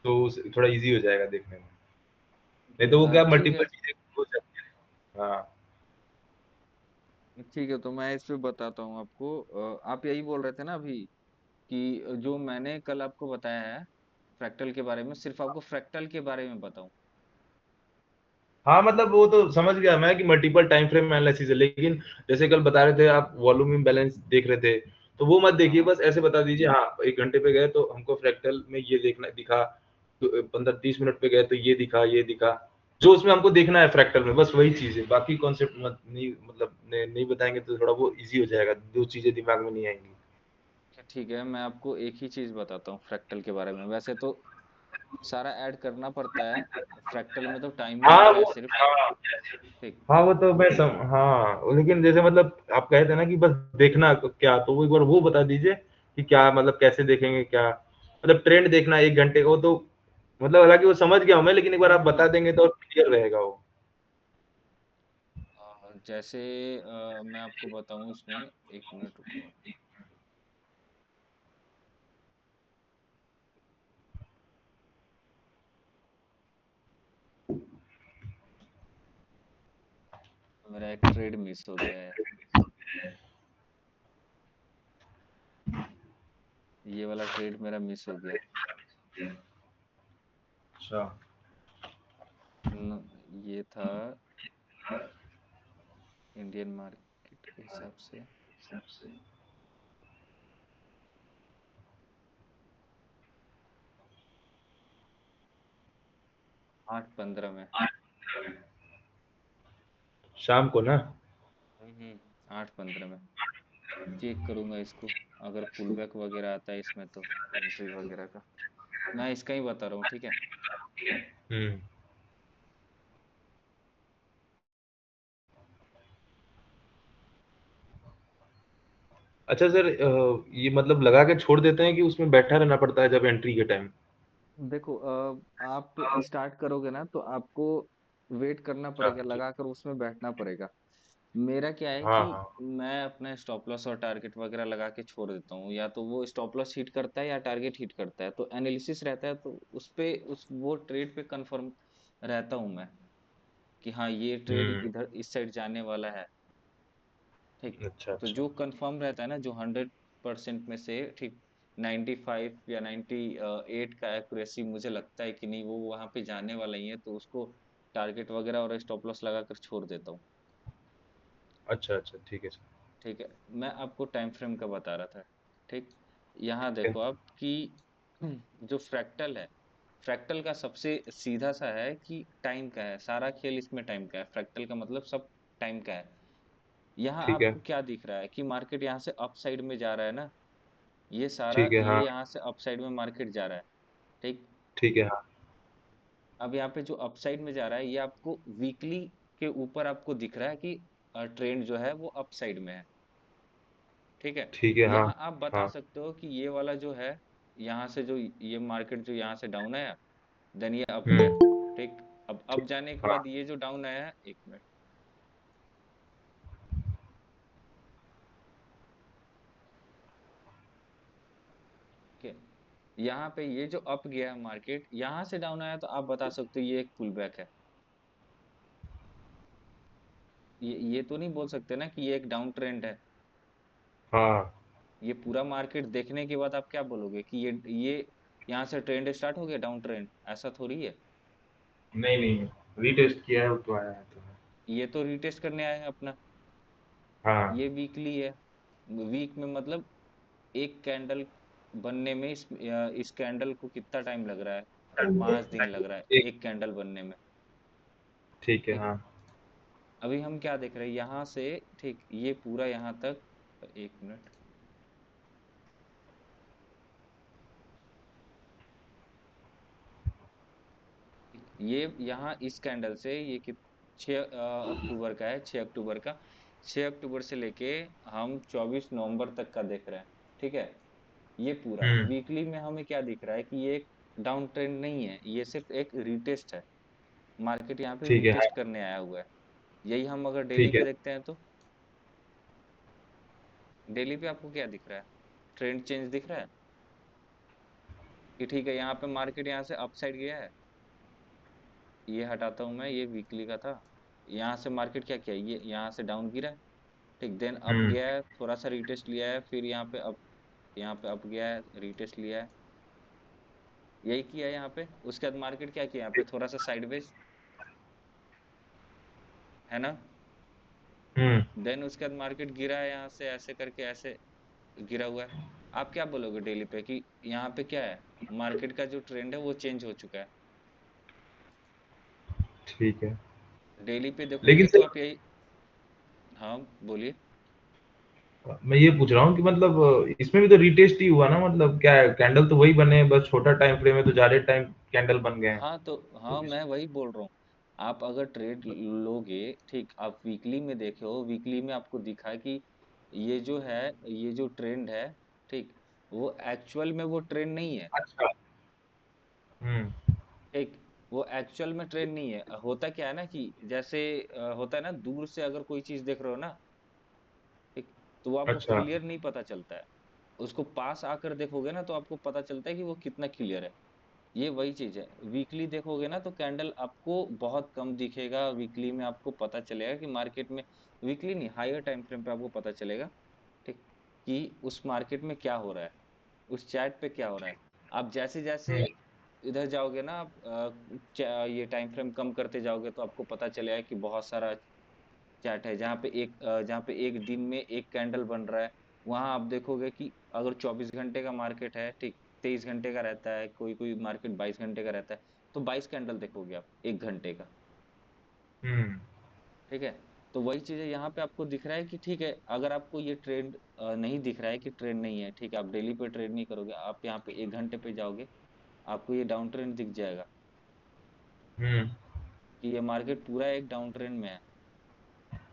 तो थोड़ा इजी हो जाएगा देखने में। नहीं तो वो क्या ठीक मल्टीपल है। चीजें हो जाती है। हाँ ठीक है, तो मैं इस पे बताता हूँ आपको। आप यही बोल रहे थे ना अभी कि जो मैंने कल आपको बताया है फ्रैक्टल के बारे में, सिर्फ आपको फ्रैक्टल के बारे में बताऊं। हाँ, मतलब वो तो समझ गया मैं कि मल्टीपल टाइम फ्रेम एनालिसिस है, लेकिन जैसे कल बता रहे थे आप वॉल्यूम इम्बैलेंस देख रहे थे, तो वो मत हाँ देखिए, हाँ। बस ऐसे बता दीजिए हाँ 1 घंटे पे गए तो हमको फ्रैक्टल में ये देखना दिखा, तो 15-30 मिनट पे गए तो ये दिखा, जो उसमें हमको देखना है फ्रैक्टल में, बस वही चीज है। बाकी कॉन्सेप्ट मत नहीं, मतलब नहीं बताएंगे तो थोड़ा वो इजी हो जाएगा, दो चीजें दिमाग में नहीं आएंगी। अच्छा, ठीक है, मैं आपको एक ही चीज बताता हूँ फ्रैक्टल के बारे में। वैसे तो सारा ऐड करना पड़ता है, फ्रैक्टल में तो टाइम ही हाँ लगता है वो सिर्फ। हाँ ठीक। हाँ, वो तो मैं हाँ, लेकिन जैसे मतलब आप कहे थे ना कि बस देखना क्या, तो वो एक बार वो बता दीजिए कि क्या मतलब कैसे देखेंगे, क्या मतलब ट्रेंड देखना 1 घंटे का, वो तो मतलब हालांकि वो समझ गया हूँ मैं, लेकिन एक बार आप बता देंगे तो क्लियर रहेगा वो। जैसे मैं आपको बताऊं इसमें, एक मिनट रुको। मेरा एक ट्रेड मिस हो गया है। ये वाला ट्रेड मेरा मिस हो गया। अच्छा। ये था इंडियन मार्केट के हिसाब से। 8:15 में। शाम को ना? 8:15 में। चेक करूंगा इसको, अगर पुल बैक वगैरह आता है इसमें तो एंट्री वगैरह का। मैं इसका ही बता रहा हूँ, ठीक है। हम्म। अच्छा सर, ये मतलब लगा के छोड़ देते हैं कि उसमें बैठा रहना पड़ता है जब एंट्री के टाइम? देखो, आप स्टार्ट करोगे ना तो आपको वेट करना अच्छा पड़ेगा, ठीक। लगाकर उसमें बैठना पड़ेगा। मेरा क्या है हाँ कि हाँ। मैं अपना स्टॉप लॉस और टारगेट वगैरह लगा के छोड़ देता हूँ, या तो वो स्टॉप लॉस हिट करता है या टारगेट हिट करता है, तो एनालिसिस रहता है, तो उस पे उस वो ट्रेड पे कंफर्म रहता हूँ मैं कि हाँ ये ट्रेड हम्म। इधर इस साइड जाने वाला है। ठीक। अच्छा तो अच्छा। जो कंफर्म रहता है ना, जो 100% में से ठीक 95 या 98 का एक्यूरेसी मुझे लगता है कि नहीं वो वहां पे जाने वाला ही है, तो उसको टारगेट वगैरह और स्टॉप लॉस लगा कर छोड़ देता हूँ। अच्छा अच्छा, ठीक है सर। ठीक है। मैं आपको टाइम फ्रेम का बता रहा था। ठीक। यहाँ ठीक है। देखो आप कि जो फ्रैक्टल है, फ्रैक्टल का सबसे सीधा सा है कि टाइम का है, सारा खेल इसमें टाइम का है, फ्रैक्टल का मतलब सब टाइम का है। यहाँ ठीक है। आपको क्या दिख रहा है कि मार्केट यहाँ से अप साइड में जा रहा है ना, ये सारा ठीक है। ये हाँ। यहाँ से अप साइड में मार्केट जा रहा है। ठीक। ठीक है। हाँ। अब यहाँ पे जो अप साइड में जा रहा है ये आपको वीकली के ऊपर आपको दिख रहा है कि ट्रेंड जो है वो अप साइड में है। ठीक है। ठीक है। हाँ। यहाँ आप बता हाँ। सकते हो कि ये वाला जो है, यहाँ से जो ये मार्केट जो यहाँ से डाउन आया, देन ये अप गया। हम्म। ठीक। अब अप ठीक। जाने के हाँ। बाद ये जो डाउन आया है, एक मिनट। ठीक है। यहाँ पे ये जो अप गया है मार्केट, यहाँ से डाउन आया, तो आप बता सकते हो ये एक पुल बैक है। ये तो नहीं बोल सकते ना कि ये एक डाउन ट्रेंड है। हाँ। ये पूरा मार्केट देखने के बाद आप क्या बोलोगे कि ये यहाँ से ट्रेंड स्टार्ट हो गया डाउन ट्रेंड, ऐसा थोड़ी है। नहीं नहीं, रीटेस्ट किया है वो तो आया है तो। ये तो रीटेस्ट करने आया है अपना। हाँ। ये वीकली है। वीक में मतलब एक कैंडल बनने में इस कैंडल को कितना टाइम लग रहा है? 5 दिन लग रहा है एक। एक कैंडल बनने में। ठीक है। ठीक। हाँ। अभी हम क्या देख रहे हैं यहाँ से? ठीक, ये पूरा यहाँ तक। एक मिनट। ये यहाँ इस कैंडल से ये कि 6 अक्टूबर का है, 6 अक्टूबर का। 6 अक्टूबर से लेके हम 24 नवंबर तक का देख रहे हैं। ठीक है। ये पूरा हम्म। वीकली में हमें क्या दिख रहा है कि ये एक डाउन ट्रेंड नहीं है, ये सिर्फ एक रिटेस्ट है। मार्केट यहाँ पे ठीक है। हाँ। रिटेस्ट करने आया हुआ है। यही हम अगर डेली ठीक पे है। देखते हैं तो डेली पे आपको क्या दिख रहा है? ट्रेंड चेंज दिख रहा है? कि ठीक है यहाँ पे मार्केट यहाँ से अपसाइड गया है, ये हटाता हूँ मैं, ये वीकली का था। यहाँ से मार्केट क्या किया, ये यहाँ से डाउन गिरा है, ठीक, देन अप हम्म। गया है, थोड़ा सा रिटेस्ट लिया है, फिर यहाँ पे अप, यहाँ पे अप गया है, रिटेस्ट लिया है, यही किया है यहाँ पे। उसके बाद मार्केट क्या किया यहाँ पे, थोड़ा सा साइडवेज, है ना। हम्म। देन उसके बाद मार्केट गिरा है यहाँ से, ऐसे करके ऐसे गिरा हुआ है। आप क्या बोलोगे डेली पे कि यहाँ पे क्या है, मार्केट का जो ट्रेंड है वो चेंज हो चुका है। ठीक है। डेली पे लेकिन देखोगे तो सर, आप यही, हाँ बोलिए। मैं ये पूछ रहा हूँ कि मतलब इसमें भी तो रीटेस्ट ही हुआ ना, मतलब क्या है, कैंडल तो वही बने हैं, बस छोटा टाइम फ्रेम है तो ज्यादा टाइम कैंडल बन गए हैं। हाँ तो तो हाँ, मैं वही बोल रहा हूँ। आप अगर ट्रेड लोगे, ठीक, आप वीकली में देखे हो, वीकली में आपको दिखा है कि ये जो है, ये जो ट्रेंड है, ठीक, वो एक्चुअल में वो ट्रेंड नहीं है, अच्छा। हम्म। ठीक, वो एक्चुअल में ट्रेंड नहीं है। होता क्या है ना कि जैसे होता है ना, दूर से अगर कोई चीज देख रहे हो ना, ठीक, तो वो आपको अच्छा। क्लियर नहीं पता चलता है। उसको पास आकर देखोगे ना तो आपको पता चलता है कि वो कितना क्लियर है। ये वही चीज है, वीकली देखोगे ना तो कैंडल आपको बहुत कम दिखेगा, वीकली में आपको पता चलेगा कि मार्केट में, वीकली नहीं, हायर टाइम फ्रेम पे आपको पता चलेगा, ठीक, कि उस मार्केट में क्या हो रहा है, उस चैट पे क्या हो रहा है। आप जैसे जैसे हम्म। इधर जाओगे ना, आप ये टाइम फ्रेम कम करते जाओगे तो आपको पता चलेगा कि बहुत सारा चैट है जहाँ पे एक दिन में एक कैंडल बन रहा है। वहां आप देखोगे कि अगर 24 घंटे का मार्केट है, ठीक, 23 घंटे का रहता है, कोई कोई मार्केट 22 घंटे का रहता है, तो 22 कैंडल देखोगे आप एक घंटे का, हम्म। ठीक है। तो वही चीज है, यहाँ पे आपको दिख रहा है कि ठीक है, अगर आपको ये ट्रेंड नहीं दिख रहा है कि ट्रेंड नहीं है, ठीक है, आप डेली पे ट्रेड नहीं करोगे, आप यहाँ पे एक घंटे पे जाओगे, आपको ये डाउन ट्रेंड दिख जाएगा हम्म। कि ये मार्केट पूरा एक डाउन ट्रेंड में है,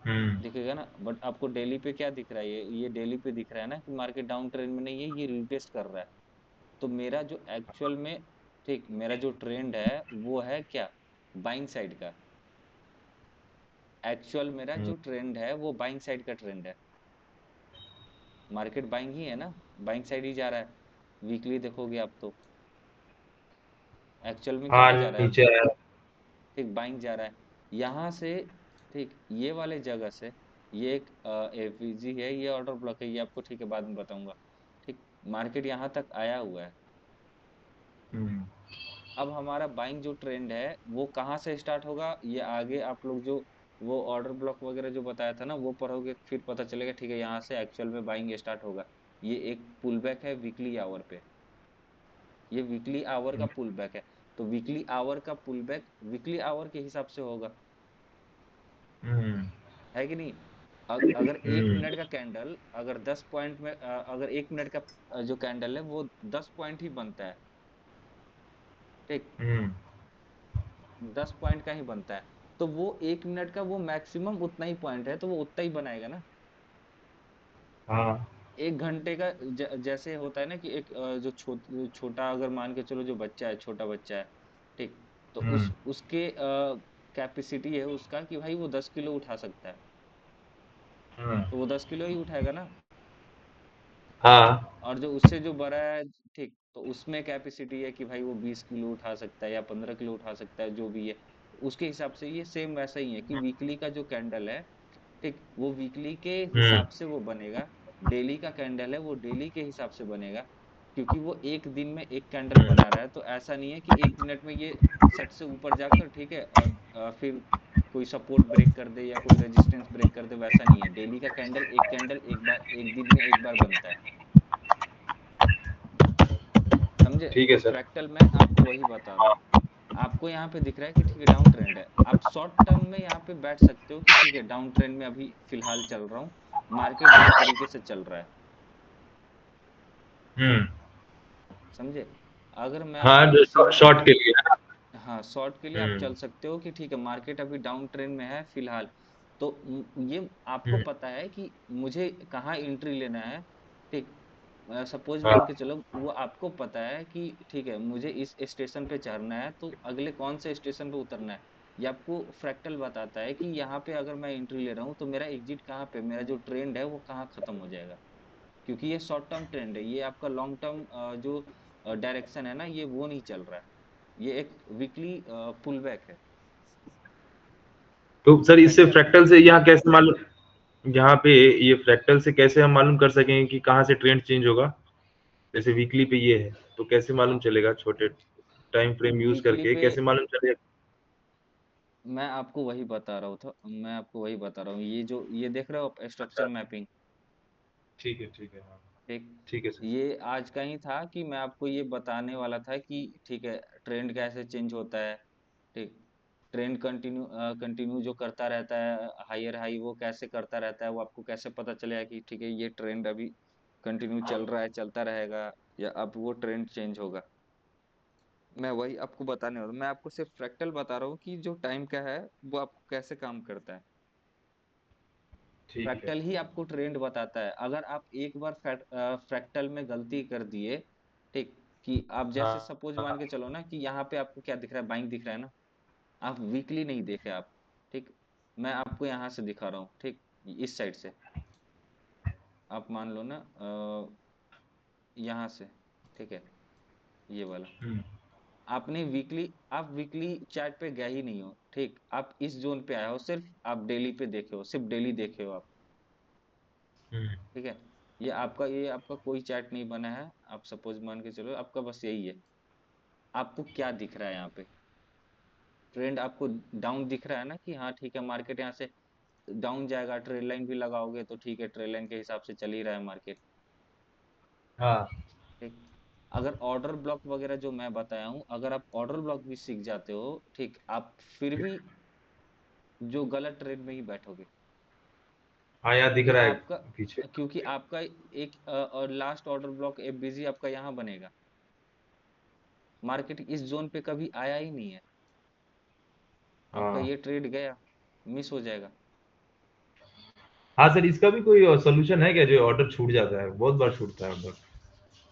हम्म। दिखेगा ना। बट आपको डेली पे क्या दिख रहा है, ये डेली पे दिख रहा है ना कि मार्केट डाउन ट्रेंड में नहीं है, ये रिटेस्ट कर रहा है। तो मेरा जो एक्चुअल में, ठीक, मेरा जो ट्रेंड है वो है क्या, बाइंग साइड का। एक्चुअल मेरा हम्म। जो ट्रेंड है वो बाइंग साइड का ट्रेंड है। मार्केट बाइंग ही है ना, बाइंग साइड ही जा रहा है। वीकली देखोगे आप तो एक्चुअल में हाँ, किधर जा रहा है, नीचे आया। ठीक, बाइंग जा रहा है यहाँ से, ठीक, ये वाले जगह से। ये एक एफवीजी है, ये ऑर्डर ब्लॉक है, ये आपको ठीक है बाद में बताऊंगा, ठीक। मार्केट यहाँ तक आया हुआ है। हम्म। अब हमारा बाइंग जो ट्रेंड है वो कहाँ से स्टार्ट होगा, ये आगे आप लोग जो वो ऑर्डर ब्लॉक वगैरह जो बताया था ना वो पढ़ोगे, फिर पता चलेगा, ठीक है, यहाँ से एक्चुअल में बाइंग स्टार्ट होगा। ये एक पुल बैक है वीकली आवर पे, ये वीकली आवर का पुल बैक है। तो वीकली आवर का पुल बैक वीकली आवर के हिसाब से होगा, हम्म। है कि नहीं। अगर एक हम्म। मिनट का कैंडल, अगर 10 पॉइंट में अगर एक मिनट का जो कैंडल है वो 10 पॉइंट ही बनता है, ठीक, हम्म। 10 पॉइंट का ही बनता है। तो वो एक मिनट का वो मैक्सिमम उतना ही पॉइंट है, तो वो उतना ही बनाएगा ना। हाँ। एक घंटे का जैसे होता है ना कि एक जो छोटा, अगर मान के चलो जो बच्चा है, छोटा बच्चा है, ठीक, तो हम्म। उसके कैपेसिटी है उसका कि भाई वो 10 किलो उठा सकता है, हम्म। तो वो 10 किलो ही उठाएगा ना। हाँ। और जो उससे जो बड़ा है, ठीक, तो उसमें कैपेसिटी है कि भाई वो 20 किलो उठा सकता है या 15 किलो उठा सकता है, जो भी है। उसके हिसाब से ये सेम वैसा ही है कि वीकली का जो कैंडल है, ठीक, वो वीकली के हम्म। हिसाब से वो बनेगा। डेली का कैंडल है वो डेली के हिसाब से बनेगा, क्योंकि वो एक दिन में एक कैंडल हम्म। बना रहा है। तो ऐसा नहीं है कि एक मिनट में ये सट से ऊपर जाकर, ठीक है, और फिर कोई सपोर्ट ब्रेक कर दे या कोई रेजिस्टेंस ब्रेक कर दे, वैसा नहीं है। डेली का कैंडल एक बार, एक दिन में एक बार बनता है, समझे। ठीक है तो सर। फ्रैक्टल में आपको वही बता रहा हूँ। आपको यहाँ पे दिख रहा है कि ठीक है डाउन ट्रेंड है, आप शॉर्ट टर्म में यहाँ पे बैठ सकते हो कि ठीक है डाउन ट्रेंड में अभी फिलहाल चल रहा हूँ, मार्केट जिस तरीके से चल रहा है, हम्म। समझे। अगर मैं हाँ, आपको जो सीधा, शॉर्ट के लिए है ना। हाँ, शॉर्ट के लिए आप हम्म। चल सकते हो कि ठीक है मार्केट अभी डाउन ट्रेंड में है फिलहाल। तो ये आपको हम्म। पता है कि मुझे कहाँ एंट्री लेना है, ठीक। सपोज मान हाँ। के चलो वो आपको पता है कि ठीक है मुझे इस स्टेशन पे चढ़ना है, तो अगले कौन से स्टेशन पे उतरना है। ये आपको फ्रैक्टल बताता है कि यहाँ पे अगर मैं एंट्री ले रहा हूँ तो मेरा एग्जिट कहाँ पे, मेरा जो ट्रेंड है वो कहाँ खत्म हो जाएगा। क्योंकि ये शॉर्ट टर्म ट्रेंड है, ये आपका लॉन्ग टर्म जो डायरेक्शन है ना, ये वो नहीं चल रहा है, ये एक वीकली पुल बैक है। तो सर इससे फ्रैक्टल फ्रैक्टल से यहाँ कैसे मालूम, यहाँ पे ये फ्रैक्टल से कैसे हम मालूम कर सकेंगे कि कहाँ से ट्रेंड चेंज होगा? जैसे वीकली पे ये है, तो कैसे मालूम चलेगा? छोटे टाइम फ्रेम यूज वीकली करके पे कैसे मालूम चलेगा? मैं आपको वही बता रहा हूँ था, मैं आपको वही बता रहा हूँ, ये जो ये देख रहे हो आप स्ट्रक्चर मैपिंग, ठीक है, हाँ। ठीक, ठीक है सर। ये आज का ही था कि मैं आपको ये बताने वाला था कि ठीक है, ट्रेंड कैसे चेंज होता है, ठीक, ट्रेंड कंटिन्यू जो करता रहता है हायर हाई, वो कैसे करता रहता है, वो आपको कैसे पता चलेगा कि ठीक है ये ट्रेंड अभी कंटिन्यू चल रहा है, चलता रहेगा, या अब वो ट्रेंड चेंज होगा। मैं वही आपको बताने वाला, मैं आपको सिर्फ फ्रैक्टल बता रहा हूँ कि जो टाइम का है वो आपको कैसे काम करता है। ठीक है। फ्रैक्टल ही आपको ट्रेंड बताता है। अगर आप एक बार फ्रैक्टल में गलती कर दिए, ठीक, कि आप जैसे हाँ, सपोज मान हाँ। के चलो ना कि यहाँ पे आपको क्या दिख रहा है, बाइंग दिख रहा है ना, आप वीकली नहीं देखे आप, ठीक, मैं आपको यहाँ से दिखा रहा हूँ, ठीक, इस साइड से आप मान लो ना यहाँ से, ठीक है, ये वाला, हुँ, आप वीकली चार्ट पे गए ही नहीं हो, ठीक, आप इस जोन पे आए हो, सिर्फ आप डेली पे देखे हो, सिर्फ डेली देखे हो आप, हुँ। ठीक है, ये आपका कोई चार्ट नहीं बना है, आप सपोज मान के चलो आपका बस यही है, आपको क्या दिख रहा है यहाँ पे, ट्रेंड आपको डाउन दिख रहा है ना, कि हाँ ठीक है मार्केट यहाँ से डाउन जाएगा, ट्रेल लाइन भी लगाओगे तो ठीक है, ट्रेल लाइन के हिसाब से चल ही रहा है मार्केट, हाँ, ठीक, अगर ऑर्डर ब्लॉक वगैरह जो मैं बताया हूँ, अगर आप ऑर्डर ब्लॉक भी सीख जाते हो, ठीक, आप फिर भी जो गलत ट्रेड में ही बैठोगे, हाँ, यहाँ दिख क्योंकि रहा है आपका पीछे। क्योंकि आपका एक और लास्ट ऑर्डर ब्लॉक एफबीजी आपका यहाँ बनेगा, मार्केट इस जोन पे कभी आया ही नहीं है, आपका हाँ। ये ट्रेड गया, मिस हो जाएगा। हाँ सर, इसका भी कोई सॉल्यूशन है क्या जो ऑर्डर छूट जाता है? बहुत बार छूटता है ऑर्डर।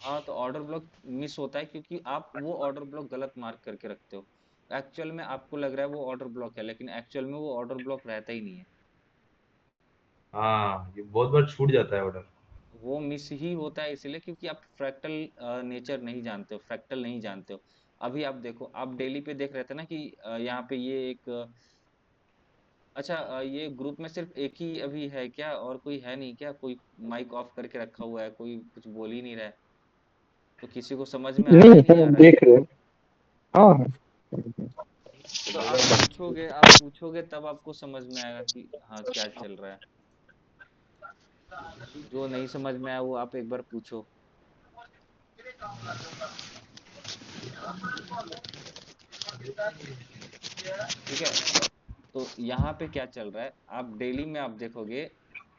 हाँ, तो ऑर्डर ब्लॉक मिस होता है क्योंकि आप वो ऑर्डर ब्लॉक गलत मार्क करके रखते हो, एक्चुअल में आपको लग रहा है वो ऑर्डर ब्लॉक है, लेकिन एक्चुअल में वो ऑर्डर ब्लॉक रहता ही नहीं है, हाँ, ये बहुत बार छूट जाता है ऑर्डर। वो मिस ही होता है इसलिए क्योंकि आप फ्रैक्टल नेचर नहीं जानते हो, फ्रैक्टल नहीं जानते हो। अभी आप देखो, आप डेली पे देख रहे थे ना कि यहाँ पे ये एक अच्छा, ये ग्रुप में सिर्फ एक ही अभी है क्या, और कोई है नहीं क्या, कोई माइक ऑफ करके रखा हुआ है, कोई कुछ बोल ही नहीं रहा है, तो किसी को समझ में आ रहा है नहीं नहीं है, आ रहा है? देख रहे हैं। हाँ हाँ। तो आप पूछोगे तब आपको समझ में आएगा कि हाँ क्या चल रहा है, जो नहीं समझ में आया वो आप एक बार पूछो, ठीक है। तो यहाँ पे क्या चल रहा है, आप डेली में आप देखोगे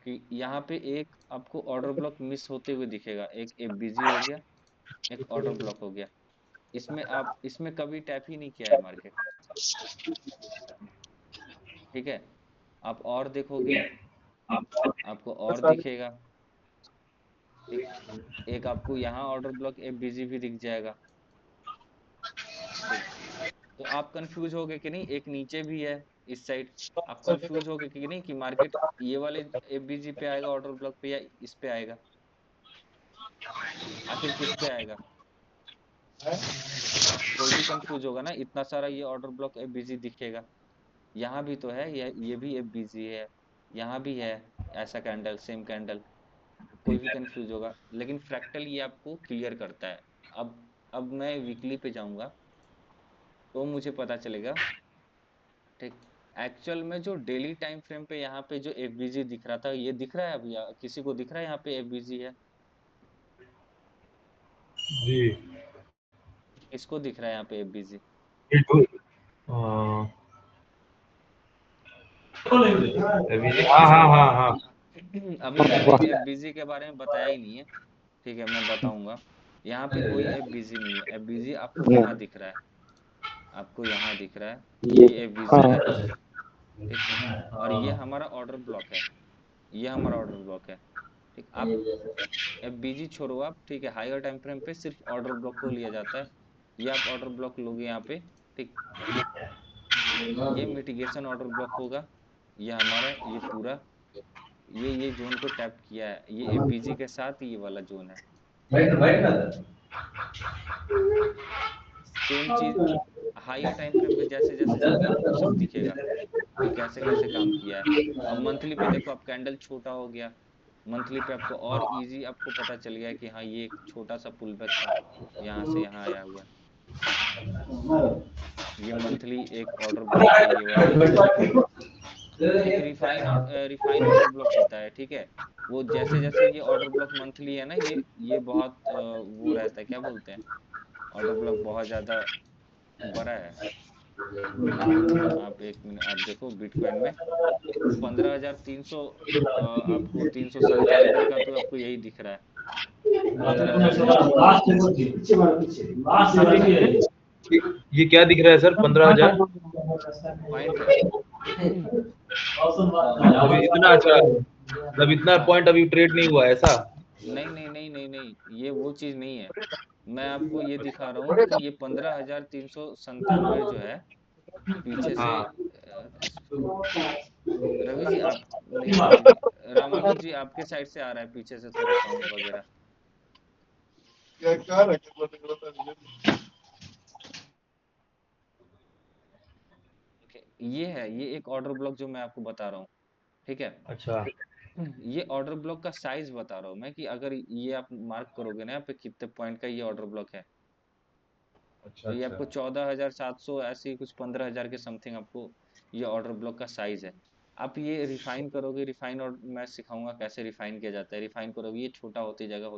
कि यहाँ पे एक आपको ऑर्डर ब्लॉक मिस होते हुए दिखेगा, एक एफबीजी हो गया, एक ऑर्डर ब्लॉक हो गया, इसमें कभी टैप ही नहीं किया है मार्केट, ठीक है, आप और देखोगे, आपको और दिखेगा, ठीक, एक आपको यहाँ ऑर्डर ब्लॉक एफबीजी भी दिख जाएगा, ठीक, तो आप कंफ्यूज होगे कि नहीं, एक नीचे भी है इस साइड, आप कंफ्यूज होगे कि नहीं कि मार्केट ये वाले एफबीजी पे आएगा ऑर्डर ब्लॉक पे, या इस पे आएगा, आखिर किस पे आएगा, कोई भी कंफ्यूज होगा ना, इतना सारा ये ऑर्डर ब्लॉक एफबीजी दिखेगा, यहाँ भी तो है, ये भी एफबीजी है, यहाँ भी है ऐसा कैंडल, सेम कैंडल, कोई भी कंफ्यूज होगा, लेकिन फ्रैक्टल ये आपको क्लियर करता है। अब मैं वीकली पे जाऊंगा तो मुझे पता चलेगा, ठीक, एक्चुअल में जो डेली टाइम फ्रेम पे यहाँ पे जो एफबीजी दिख रहा था, ये दिख रहा है अभी, किसी को दिख रहा है यहाँ पे एफबीजी है, जी। किसको दिख रहा है यहाँ पे एफबीजी? ये जो अभी, हाँ, हाँ, हाँ, हाँ। अभी मैंने एफबीजी के बारे में बताया ही नहीं है, ठीक है, मैं बताऊंगा, यहाँ पे कोई एफबीजी नहीं है, एफबीजी आपको यहाँ दिख रहा है, आपको यहाँ दिख रहा है, ये ये एफबीजी है, हाँ। ठीक, और ये हमारा ऑर्डर ब्लॉक है, ये हमारा ऑर्डर ब्लॉक है, ठीक, आप एफबीजी छोड़ो आप, ठीक है, हायर टाइम फ्रेम पे सिर्फ ऑर्डर ब्लॉक को लिया जाता है, ये आप ऑर्डर ब्लॉक लोगे यहाँ पे, ठीक, ये मिटिगेशन ऑर्डर ब्लॉक होगा, ये हमारा ये पूरा ये जोन को टैप किया है, ये एफबीजी के साथ ये वाला जोन है, बैठ बैठ ना। सेम चीज हायर टाइम फ्रेम पे जैसे जैसे जाओगे आपको सब दिखेगा कि कैसे कैसे काम किया है। अब मंथली पे देखो, अब कैंडल छोटा हो गया, मंथली पे आपको और इजी आपको पता चल गया कि हाँ ये एक छोटा सा पुल बैक था, यहाँ से यहाँ आया हुआ है। ये मंथली एक ऑर्डर ब्लॉक है ये वाला। एक रिफाइन ऑर्डर ब्लॉक होता है, ठीक है। वो जैसे जैसे ये ऑर्डर ब्लॉक मंथली है ना, ये बहुत वो रहता है, क्या बोलते हैं, ऑर्डर ब्लॉक बहुत ज्यादा बड़ा है। आप एक मिनट आप देखो बिटकॉइन में 15,300 आपको 397 का तो आपको यही दिख रहा है, 15,300 ये क्या दिख रहा है सर? 15,000 पॉइंट है। अभी इतना अच्छा, मतलब इतना हाँ, पॉइंट अभी ट्रेड नहीं हुआ है ऐसा? नहीं नहीं नहीं नहीं नहीं, ये वो चीज नहीं है। मैं आपको ये दिखा रहा हूँ कि ये 15,397 जो है पीछे से हाँ रवि जी आप, नहीं रवि जी, रामानुज जी आपके साइड से आ रहा है पीछे से थोड़ा साउंड वगैरह। ओके, ये है, ये एक ऑर्डर ब्लॉक जो मैं आपको बता रहा हूँ, ठीक है। अच्छा ये ऑर्डर ब्लॉक का साइज बता रहा हूँ मैं कि अगर ये आप मार्क करोगे ना यहाँ पे कितने पॉइंट का ये ऑर्डर ब्लॉक है, अच्छा तो ये अच्छा। आपको 14,700 ऐसे ही कुछ 15,000 के समथिंग आपको ये ऑर्डर ब्लॉक का साइज है। आप ये रिफाइन करोगे, रिफाइन, और मैं सिखाऊंगा कैसे रिफाइन किया जाता है। रिफाइन करोगे ये छोटा होते जाएगा,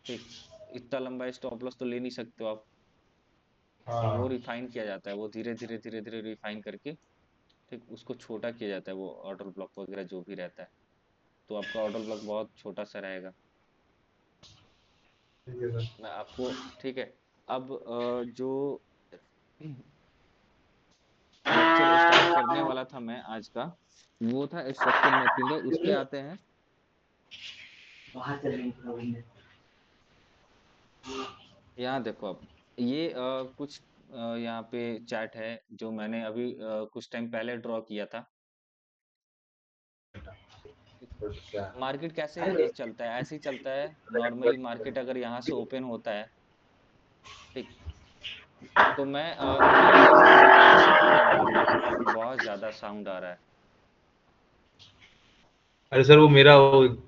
ठीक। इतना लंबा स्टॉप लॉस तो ले नहीं सकते हो आप, तो वो हाँ रिफाइन किया जाता है, वो धीरे धीरे धीरे धीरे रिफाइन करके, ठीक, उसको छोटा किया जाता है, वो ऑर्डर ब्लॉक वगैरह जो भी रहता है, तो आपका ऑर्डर ब्लॉक बहुत छोटा सा रहेगा। ठीक है सर। मैं आपको, ठीक है। अब जो लेक्चर स्टार्ट करने वाला था मैं आज का, वो था स्ट्रक्चर मैपिंग का। उस पे आते हैं। यहाँ देखो आप, ये कुछ यहाँ पे चैट है जो मैंने अभी कुछ टाइम पहले ड्रॉ किया था। तो क्या? मार्केट कैसे चलता है, ऐसे ही चलता है नॉर्मली। मार्केट अगर यहाँ से ओपन होता है, ठीक, तो मैं किन लेवल पे आपको सिखाने वाला हूँ। बहुत ज्यादा साउंड आ रहा है। अरे सर वो मेरा वो एक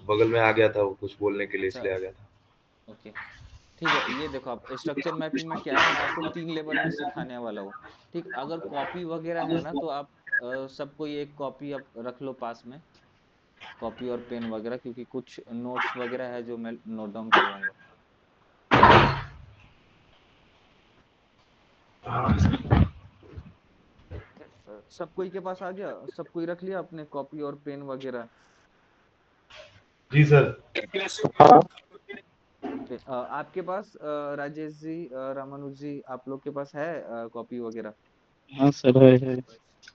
बगल में आ गया था, वो कुछ बोलने के लिए अच्छा, इसलिए आ गया था। ओके, ठीक है। ये देखो आप, स्ट्रक्चर मैपिंग में क्या है, मैं आपको 3 लेवल में सिखाने वाला हूँ, ठीक। अगर कॉपी वगैरह है ना, तो आप सबको ये एक कॉपी आप रख लो पास में, कॉपी और पेन वगैरह, क्योंकि कुछ नोट्स वगैरह है जो मैं नोट डाउन करवाऊंगा। सब कोई के पास आ गया, सब कोई रख लिया अपने कॉपी और पेन वगैरह। जी सर। ओके, आपके पास राजेश जी, रामानुज जी, आप लोग के पास है कॉपी वगैरह? हाँ सर है।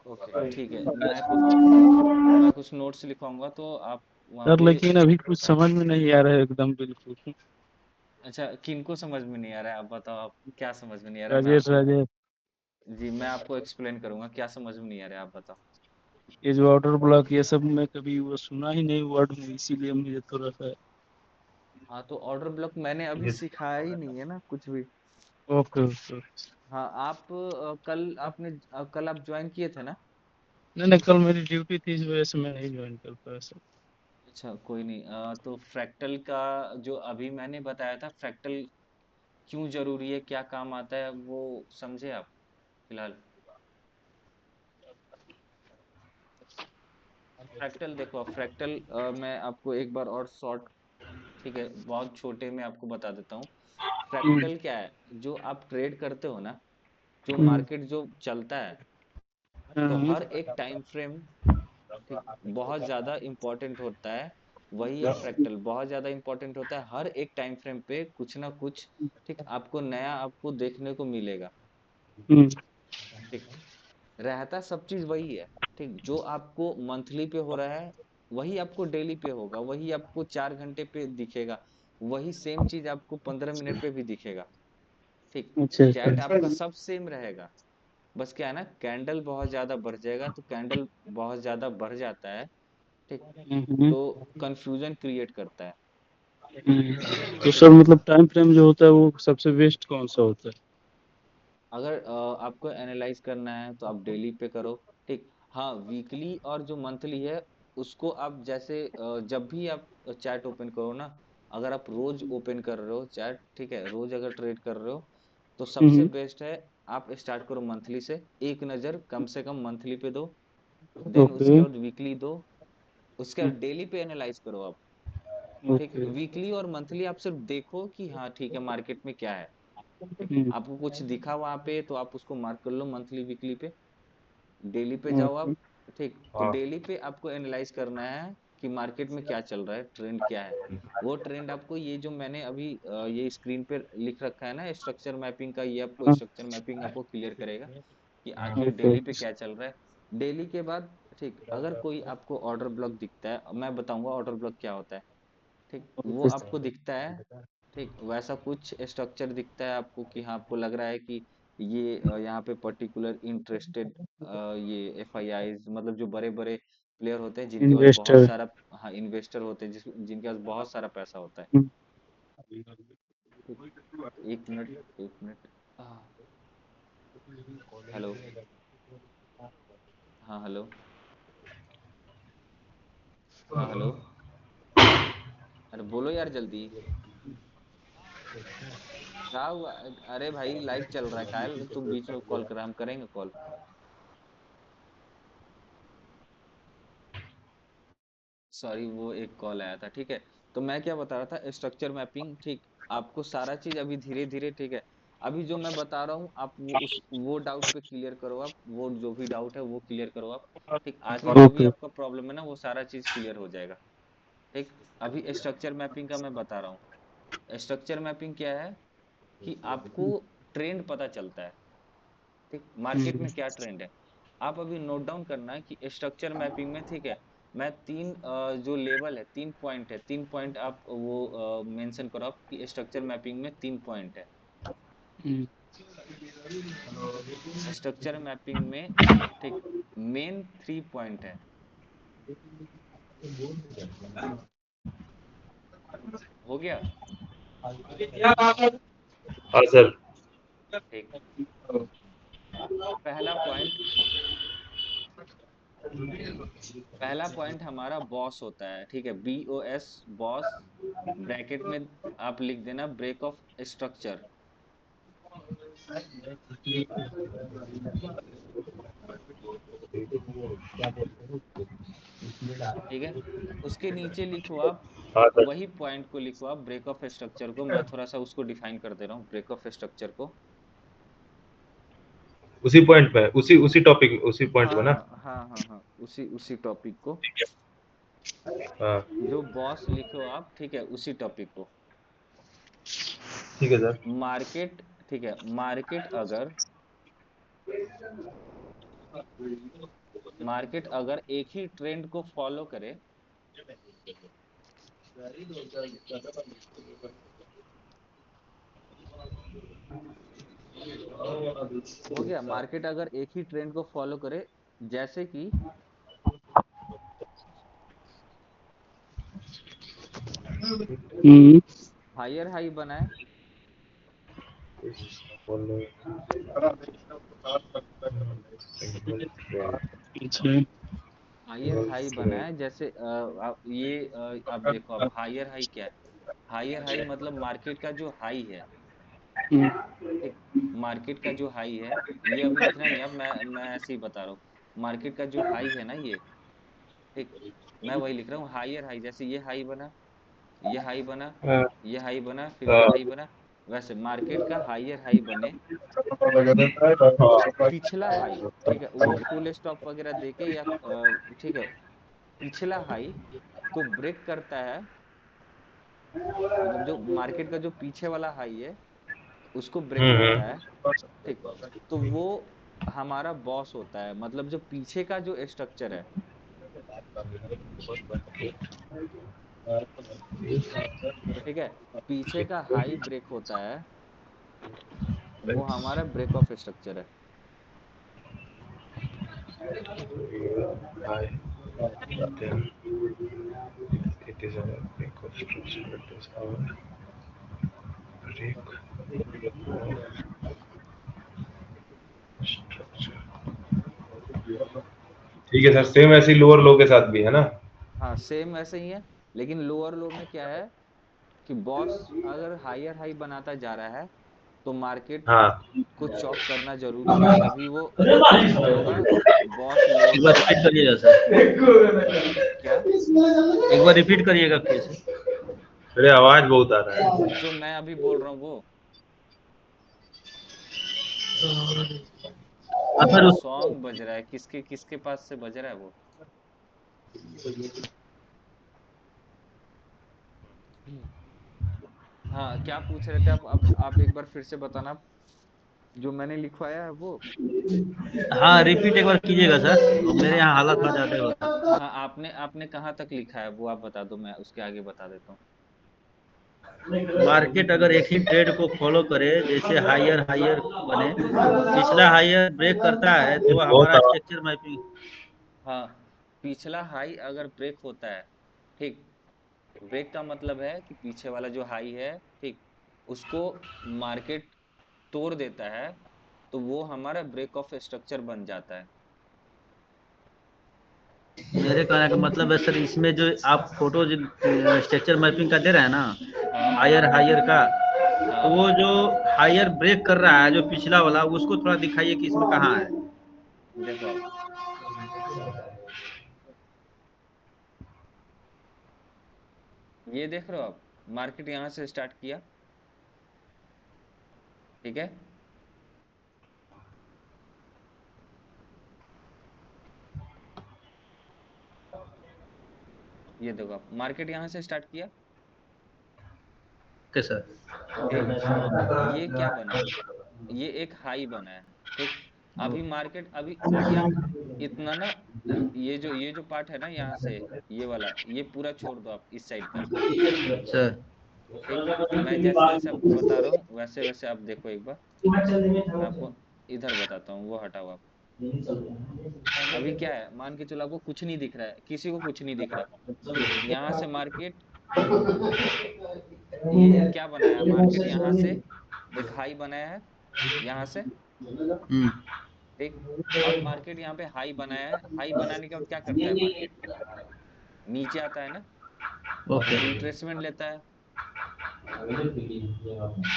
ओके, ठीक है। मैं कुछ नोट्स लिखवाऊंगा तो आप वहाँ सर पे। लेकिन अभी कुछ समझ में नहीं आ रहा है एकदम बिल्कुल। अच्छा, किनको समझ में नहीं आ रहा है, आप बताओ, आप क्या समझ में नहीं आ रहा है, मैं राजेश आपको। राजेश, जी, मैं आपको एक्सप्लेन करूंगा क्या समझ में नहीं आ रहा है, आप बताओ। ये जो ऑर्डर ब्लॉक ये सब मैं कभी वो सुना ही नहीं वर्ड में, इसीलिए मुझे थोड़ा सा। हाँ, तो ऑर्डर ब्लॉक मैंने अभी ये सिखाया ही नहीं है ना कुछ भी। Okay okay. हाँ, आप कल आप ज्वाइन किए थे ना? नहीं नहीं, कल मेरी ड्यूटी थी, इस वजह से मैं नहीं ज्वाइन कर पाया सर। अच्छा, कोई नहीं। तो फ्रैक्टल का जो अभी मैंने बताया था, फ्रैक्टल क्यों जरूरी है, क्या काम आता है, वो समझे आप फिलहाल? फ्रैक्टल देखो, आप फ्रैक्टल मैं आपको एक बार और शॉर्ट, ठीक है, बहुत छोटे में आपको बता देता हूँ। हम्म, फ्रैक्टल क्या है, जो आप ट्रेड करते हो ना, जो हम्म, मार्केट जो चलता है, तो हाँ, हर एक टाइम फ्रेम, ठीक, बहुत ज्यादा इंपॉर्टेंट होता है। वही है फ्रैक्टल, बहुत ज्यादा इंपॉर्टेंट होता है। हर एक टाइम फ्रेम पे कुछ ना कुछ, ठीक, आपको नया आपको देखने को मिलेगा, हम्म, ठीक। रहता सब चीज वही है, ठीक। जो आपको मंथली पे हो रहा है, वही आपको डेली पे होगा, वही आपको 4 घंटे पे दिखेगा, वही सेम चीज आपको 15 मिनट पे भी दिखेगा, ठीक। अच्छा चैट अच्छा। आपका सब सेम रहेगा। बस क्या है ना, कैंडल बहुत ज्यादा बढ़ जाएगा, तो कैंडल बहुत ज्यादा बढ़ जाता है, ठीक, हम्म, तो कंफ्यूजन क्रिएट करता है। तो सर मतलब टाइम फ्रेम जो होता है वो सबसे बेस्ट कौन सा होता है? अगर आपको एनालाइज करना है तो आप डेली पे करो। ठीक। हाँ, वीकली और जो मंथली है उसको आप जैसे जब भी आप चैट ओपन करो ना, अगर आप रोज ओपन कर रहे हो चैट, ठीक है, रोज अगर ट्रेड कर रहे हो तो सबसे हम्म। बेस्ट है आप स्टार्ट करो मंथली से। एक नज़र कम से कम मंथली पे दो, देन ओके। उसके बाद वीकली दो, उसके बाद डेली पे एनालाइज करो आप। ठीक। ओके। वीकली और मंथली आप सिर्फ देखो कि हाँ ठीक है मार्केट में क्या है। ठीक। हम्म। आपको कुछ दिखा वहां पे तो आप उसको मार्क कर लो मंथली वीकली पे। डेली पे जाओ ओके। आप। ठीक। तो हाँ। डेली पे आपको एनालाइज करना है कि मार्केट में क्या चल रहा है, ट्रेंड क्या है। वो ट्रेंड आपको ये जो मैंने अभी ये स्क्रीन पे लिख रखा है ना स्ट्रक्चर मैपिंग का, ये आपको हाँ। स्ट्रक्चर मैपिंग आपको क्लियर करेगा कि आखिर ओके। डेली पे क्या चल रहा है। डेली के बाद ठीक, अगर कोई आपको ऑर्डर ब्लॉक दिखता है, मैं बताऊंगा ऑर्डर ब्लॉक क्या होता है। ठीक, वो ओके। आपको दिखता है। ठीक, वैसा कुछ स्ट्रक्चर दिखता है आपको कि हाँ आपको लग रहा है कि ये यहाँ पे पर्टिकुलर इंटरेस्टेड ये FIIs, मतलब जो बड़े बड़े प्लेयर होते हैं जिनके पास बहुत इन्वेस्टर। सारा, हाँ इन्वेस्टर होते हैं जिनके पास बहुत सारा पैसा होता है। ठीक। एक मिनट, एक मिनट। हेलो। हाँ हेलो। हाँ हेलो। अरे बोलो यार जल्दी। क्या हुआ? अरे भाई लाइव चल रहा है, कायल तुम बीच में कॉल कर रहे, हम करेंगे कॉल। सॉरी वो एक कॉल आया था। ठीक है, तो मैं क्या बता रहा था, स्ट्रक्चर मैपिंग। ठीक, आपको सारा चीज अभी धीरे धीरे, ठीक है, अभी जो मैं बता रहा हूँ आप वो डाउट पे क्लियर करो, आप वो जो भी डाउट है वो क्लियर करो आप। ठीक, आगे जो भी ओके। आपका प्रॉब्लम है ना वो सारा चीज क्लियर हो जाएगा। ठीक। अभी स्ट्रक्चर मैपिंग का मैं बता रहा हूँ। स्ट्रक्चर मैपिंग क्या है कि आपको ट्रेंड पता चलता है। ठीक, मार्केट में क्या ट्रेंड है। आप अभी नोट डाउन करना है कि स्ट्रक्चर मैपिंग में, ठीक है, मैं तीन जो लेवल है, 3 पॉइंट है, 3 पॉइंट आप वो मेंशन करो आप कि स्ट्रक्चर मैपिंग में 3 पॉइंट है। स्ट्रक्चर मैपिंग में, ठीक, मेन 3 पॉइंट है। हो गया। हाँ सर। ठीक। पहला पॉइंट, पहला पॉइंट हमारा बॉस होता है। ठीक है, BOS, बॉस। ब्रैकेट में आप लिख देना ब्रेक ऑफ स्ट्रक्चर। ठीक है, उसके नीचे लिखो आप, हाँ सर। वही पॉइंट को लिखो आप, ब्रेक ऑफ स्ट्रक्चर को। मैं थोड़ा सा उसको डिफाइन कर दे रहा हूँ ब्रेक ऑफ स्ट्रक्चर को। उसी पॉइंट पे, उसी उसी टॉपिक, उसी पॉइंट पे ना। हाँ हाँ हाँ हाँ, उसी उसी टॉपिक को। हाँ जो बॉस लिखो आप, ठीक है, उसी टॉपिक को। ठीक है सर। मार्केट, ठीक है, मार्केट अगर एक ही ट्रेंड को फॉलो करे, हो गया, मार्केट अगर एक ही ट्रेंड को फॉलो करे, जैसे कि हम्म। हायर हाई बनाए, अच्छा। हायर हाई बनाए जैसे आप देखो, अब हायर हाई क्या है। हायर हाई मतलब मार्केट का जो हाई है। हम्म। ठीक, मार्केट का जो हाई है, ये अभी लिखना नहीं, अब मैं ऐसे ही बता रहा हूँ। मार्केट का जो हाई है ना ये, ठीक, मैं वही लिख रहा हूँ हायर हाई, जैसे ये हाई बना, ये हाई बना, हाँ, ये हाई बना, फिर ये हाँ, हाई बना। वैसे मार्केट का हायर हाई बने, पिछला हाई, ठीक है, वो फुल स्टॉप वगैरह देके या ठीक है, पिछला हाई को ब्रेक करता है, मतलब जो मार्केट का जो पीछे वाला हाई है उसको ब्रेक करता है। ठीक, तो वो हमारा बॉस होता है, मतलब जो पीछे का जो स्ट्रक्चर है। ठीक है, पीछे का हाई ब्रेक होता है, वो हमारा ब्रेक ऑफ स्ट्रक्चर है। हाँ, It is a break of structure. It is our break of structure. ठीक है सर, सेम ऐसी लोअर लो के साथ भी है ना? हाँ सेम वैसे ही है, लेकिन लोअर लो में क्या है कि बॉस अगर हायर हाई बनाता जा रहा है तो मार्केट हाँ। को चॉप करना जरूरी है, तभी वो क्या होगा, बॉस एक लोअर बार से। रिपीट करिएगा सर, क्या? एक बार रिपीट करिएगा फिर से। अरे आवाज बहुत आ रहा है। जो मैं अभी बोल रहा हूँ वो सर सॉन्ग बज रहा है, किसके किसके पास से बज रहा है वो? हाँ क्या पूछ रहे थे आप एक बार फिर से बताना, जो मैंने लिखवाया है वो। हाँ रिपीट एक बार कीजिएगा सर, मेरे यहाँ आपने हालत कहाँ आ तक, जाते होता है। हाँ आपने आपने कहाँ तक लिखा है वो आप बता दो, मैं उसके आगे बता देता हूँ। मार्केट अगर एक ही ट्रेड को फॉलो करे, जैसे हायर हायर बने, पिछला हायर ब्रेक करता है ये तो बहुत हमारा आवाज। Structure mapping. हाँ पिछला हाई अगर ब्रेक होता है, ठीक, ब्रेक का मतलब है कि पीछे वाला जो हाई है, ठीक, उसको मार्केट तोड़ देता है, तो वो हमारा ब्रेक ऑफ स्ट्रक्चर बन जाता है। मेरे कहने का मतलब है सर, इसमें जो आप फोटो जो स्ट्रक्चर मैपिंग का दे रहे हैं ना, हाँ हायर हायर का, तो हाँ वो जो हायर ब्रेक कर रहा है जो पिछला वाला, उसको थोड़ा दिखाइए कि इसमें कहाँ है। देखो आप, ये देख रहे हो आप, मार्केट यहाँ से स्टार्ट किया, ठीक है, ये देखो आप, मार्केट यहाँ से स्टार्ट किया, ओके सर। ठीक, ये क्या बना, ये एक हाई बना है, ठीक। अभी मार्केट अभी अभी आप इतना ना, ये जो पार्ट है ना यहाँ से, ये वाला ये पूरा छोड़ दो आप इस साइड का, सर ठीक। मैं जैसे जैसे आपको बता रहा हूँ वैसे वैसे आप देखो एक बार, मैं आपको इधर बताता हूँ, वो हटाओ आप। अभी क्या है, मान के चलो आपको कुछ नहीं दिख रहा है, किसी को कुछ नहीं दिख रहा, यहाँ से मार्केट, ये क्या बनाया मार्केट, यहाँ से एक हाई बनाया है, यहाँ से, ठीक। अब मार्केट यहाँ पे हाई बनाया है, हाई बनाने के बाद क्या करता है मार्केट, नीचे आता है ना, ओके। रिट्रेसमेंट लेता है,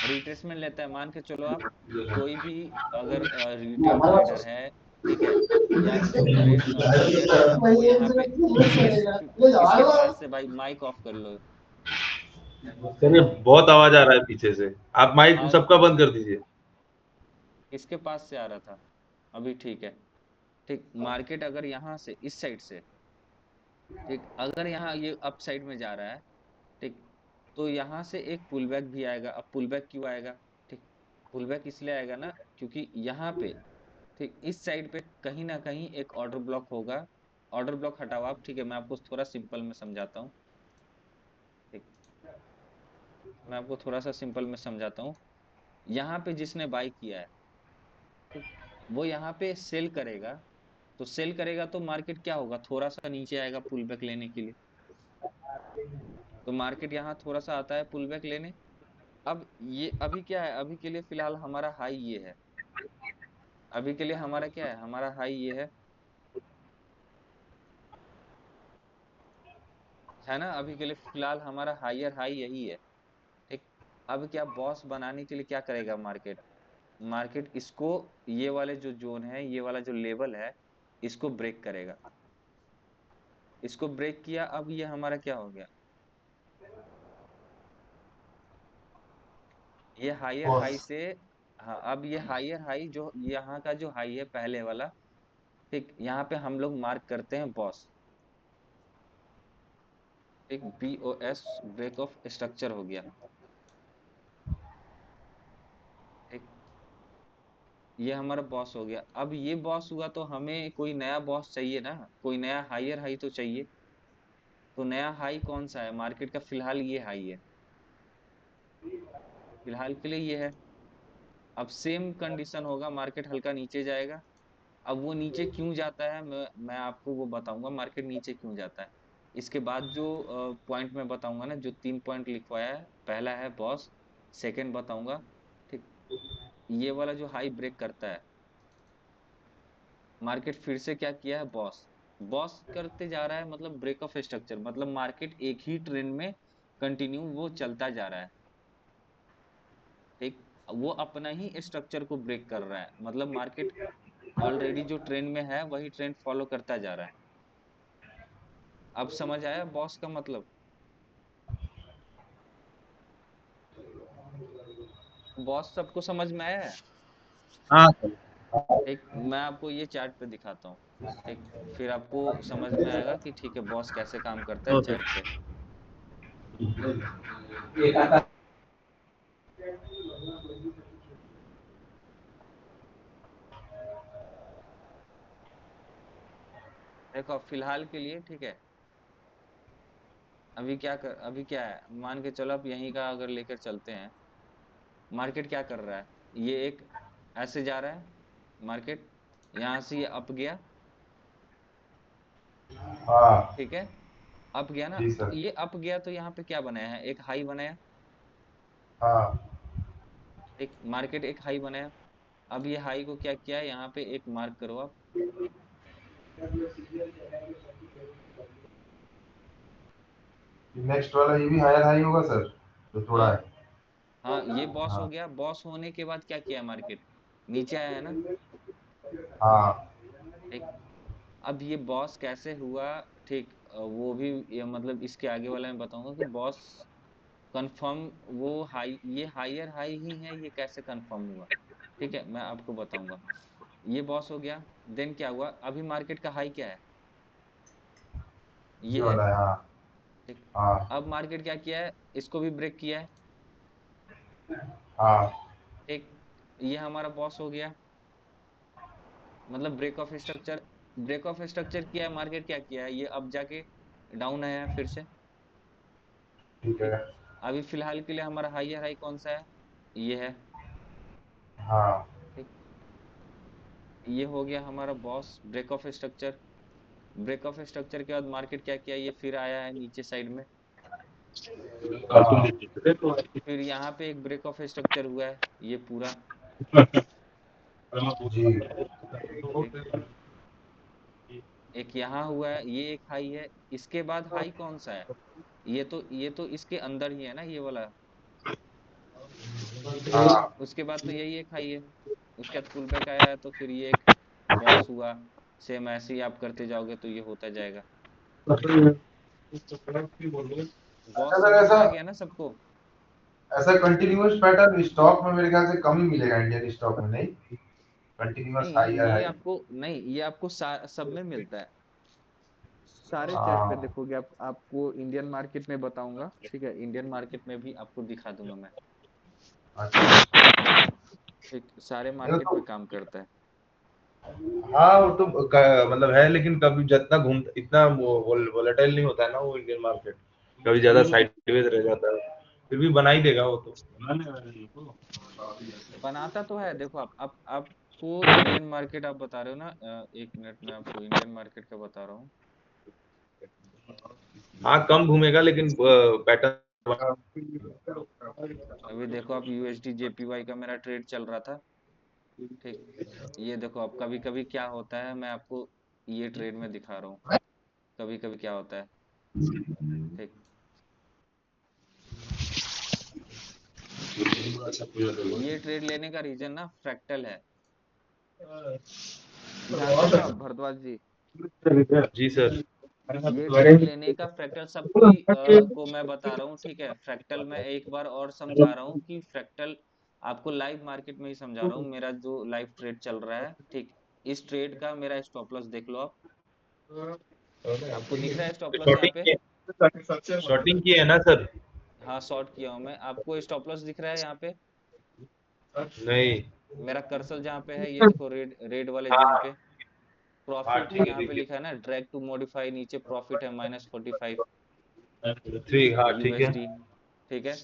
रिट्रेसमेंट लेता है, मान के चलो आप, कोई भी अगर रिटेल ट्रेडर है, ठीक है, या जो बड़े प्लेयर्स है ना, वो यहाँ पे किसके पास से, भाई माइक ऑफ कर लो। चलिए, बहुत आवाज आ रहा है पीछे से। आप माइक आवाज सबका बंद कर दीजिए। किसके पास से आ रहा था? अभी ठीक है, ठीक। मार्केट अगर यहाँ से इस साइड से, ठीक, अगर यहाँ ये अप साइड में जा रहा है, ठीक, तो यहाँ से एक पुल बैक भी आएगा। अब पुल बैक क्यों आएगा, ठीक, पुल बैक इसलिए आएगा ना, क्योंकि यहाँ पे, ठीक, इस साइड पे कहीं ना कहीं एक ऑर्डर ब्लॉक होगा। ऑर्डर ब्लॉक हटाओ आप, ठीक है, मैं आपको थोड़ा सिंपल में समझाता हूँ, ठीक, मैं आपको थोड़ा सा सिंपल में समझाता हूँ। यहाँ पे जिसने बाई किया है, ठीक, वो यहाँ पे सेल करेगा, तो सेल करेगा तो मार्केट क्या होगा, थोड़ा सा नीचे आएगा पुल बैक लेने के लिए, तो मार्केट यहाँ थोड़ा सा आता है पुल बैक लेने। अब ये अभी क्या है, अभी के लिए फिलहाल हमारा हाई ये अभी के लिए हमारा क्या है, हमारा हाई ये है ना, अभी के लिए फिलहाल हमारा हायर हाई यही है, ठीक। अब क्या बॉस बनाने के लिए क्या करेगा मार्केट, मार्केट इसको, ये वाले जो जोन है, ये वाला जो लेवल है, इसको ब्रेक करेगा, इसको ब्रेक किया, अब ये हमारा क्या हो गया, ये हायर हाई से, हाँ अब ये हायर हाई जो यहाँ का जो हाई है पहले वाला, ठीक, यहाँ पे हम लोग मार्क करते हैं बॉस, एक BOS, ब्रेक ऑफ स्ट्रक्चर हो गया, ठीक, ये हमारा बॉस हो गया। अब ये बॉस हुआ तो हमें कोई नया बॉस चाहिए ना, कोई नया हायर हाई तो चाहिए, तो नया हाई कौन सा है मार्केट का, फिलहाल ये हाई है, फिलहाल के लिए ये है। अब सेम कंडीशन होगा, मार्केट हल्का नीचे जाएगा। अब वो नीचे क्यों जाता है, मैं आपको वो बताऊंगा, मार्केट नीचे क्यों जाता है। इसके बाद जो पॉइंट मैं बताऊंगा ना, जो 3 पॉइंट लिखवाया है, पहला है बॉस, सेकंड बताऊंगा, ठीक, ये वाला जो हाई ब्रेक करता है, मार्केट फिर से क्या किया है, बॉस बॉस करते जा रहा है, मतलब ब्रेक ऑफ स्ट्रक्चर, मतलब मार्केट एक ही ट्रेंड में कंटिन्यू वो चलता जा रहा है, ठीक, वो अपना ही स्ट्रक्चर को ब्रेक कर रहा है, मतलब मार्केट ऑलरेडी जो ट्रेंड में है वही ट्रेंड फॉलो करता जा रहा है। अब समझ आया बॉस का मतलब? बॉस सबको समझ में आया है? हाँ सर। ठीक, मैं आपको ये चार्ट पे दिखाता हूँ, ठीक, फिर आपको समझ में आएगा कि ठीक है बॉस कैसे काम करता है ओके। चार्ट पे। देखो अब फिलहाल के लिए, ठीक है, अभी क्या है, मान के चलो आप यहीं का अगर लेकर चलते हैं, मार्केट क्या कर रहा है, ये एक ऐसे जा रहा है मार्केट, यहाँ से ये अप गया, हाँ ठीक है, अप गया ना, जी तो सर। ये अप गया तो यहाँ पे क्या बनाया है, एक हाई बनाया, हाँ एक मार्केट एक हाई बनाया, अब ये हाई को क्या किया है, यहाँ पे एक मार्क करो आप, नेक्स्ट वाला ये भी हायर हाई होगा सर, जो थोड़ा है। हाँ हाँ, ये बॉस हो हाँ गया, बॉस होने के बाद क्या किया मार्केट, नीचे आया है ना, हाँ ठीक, अब ये बॉस कैसे हुआ, ठीक, वो भी, ये मतलब इसके आगे वाला मैं बताऊंगा कि बॉस कंफर्म, वो हाई, ये हायर हाई ही है, ये कैसे कंफर्म हुआ, ठीक है, मैं आपको बताऊंगा। ये बॉस हो गया, देन क्या हुआ, अभी मार्केट का हाई क्या है, ये ये है, वाला है हाँ। ठीक, हाँ अब मार्केट क्या किया है, इसको भी ब्रेक किया है, हाँ ठीक, ये हमारा बॉस हो गया, मतलब break of structure, break of structure किया है, मार्केट क्या किया है, ये अब जाके डाउन आया है फिर से, ठीक ठीक, है। अभी फिलहाल के लिए हमारा हाईयर हाई कौन सा है, ये है, हाँ ठीक, ये हो गया हमारा boss break of structure, break of structure के बाद मार्केट क्या किया, ये फिर आया है नीचे साइड में, हाँ फिर यहाँ पे एक ब्रेक ऑफ स्ट्रक्चर हुआ है, ये पूरा, जी। ठीक, एक यहाँ हुआ है, ये एक हाई है, इसके बाद हाई कौन सा है, ये तो इसके अंदर ही है ना ये वाला, हाँ उसके बाद तो यही एक हाई है, उसके बाद पुल बैक आया है, तो फिर ये एक बॉस हुआ, सेम ऐसे ही आप करते जाओगे तो ये होता जाएगा। अच्छा बॉस सर, समझ में ऐसा आ गया ना सबको? ऐसा कंटिन्यूअस पैटर्न स्टॉक में मेरे ख्याल से कम ही मिलेगा, इंडियन स्टॉक में नहीं। कंटिन्यूअस नहीं, हाई या ये हाई। आपको नहीं, ये आपको सब में मिलता है, सारे चार्ट पे हाँ देखोगे आप, आपको इंडियन मार्केट में बताऊंगा, ठीक है, इंडियन मार्केट में भी आपको दिखा दूंगा मैं, अच्छा। ठीक, सारे ये मार्केट तो में काम करता है। हाँ वो तो मतलब है, लेकिन कभी जितना घूम इतना वो वोलेटाइल नहीं होता है ना वो इंडियन मार्केट, कभी ज्यादा साइडवेज रह जाता है, फिर भी बना ही देगा वो तो। बनाता तो है, देखो आप आपको इंडियन मार्केट आप बता रहे हो ना, एक मिनट में आपको इंडियन मार्केट का बता रहा हूँ, हाँ कम घूमेगा लेकिन पैटर्न। अभी देखो आप यूएसडी जेपीवाई का मेरा ट्रेड चल रहा था, ठीक, ये देखो अब कभी कभी क्या होता है, मैं आपको ये ट्रेड में दिखा रहा हूँ, कभी कभी क्या होता है, ठीक, ये ट्रेड लेने का रीजन ना फ्रैक्टल है, ध्यान दे रहे हो आप भरद्वाज जी, जी सर। ये ट्रेड लेने का फ्रैक्टल सबकी को मैं बता रहा हूँ, ठीक है, फ्रैक्टल मैं एक बार और समझा रहा हूँ कि फ्रैक्टल आपको लाइव मार्केट में ही समझा रहा हूँ, मेरा जो लाइव ट्रेड चल रहा है, ठीक, इस ट्रेड का मेरा स्टॉप लॉस देख लो आप, आपको दिख रहा है स्टॉप लॉस यहाँ पे, शॉर्टिंग की है ना सर? हाँ शॉर्ट किया हूँ मैं, आपको स्टॉप लॉस दिख रहा है यहाँ पे, नहीं। मेरा कर्सर जहाँ पे है, ये देखो रेड रेड वाले जोन पे, हाँ हाँ प्रॉफिट ठीक है यहाँ पे ठीक लिखा है ना, ड्रैग टू मॉडिफाई, नीचे प्रॉफिट है -45 है। ठीक, हाँ ठीक है। यूएसडी, ठीक है,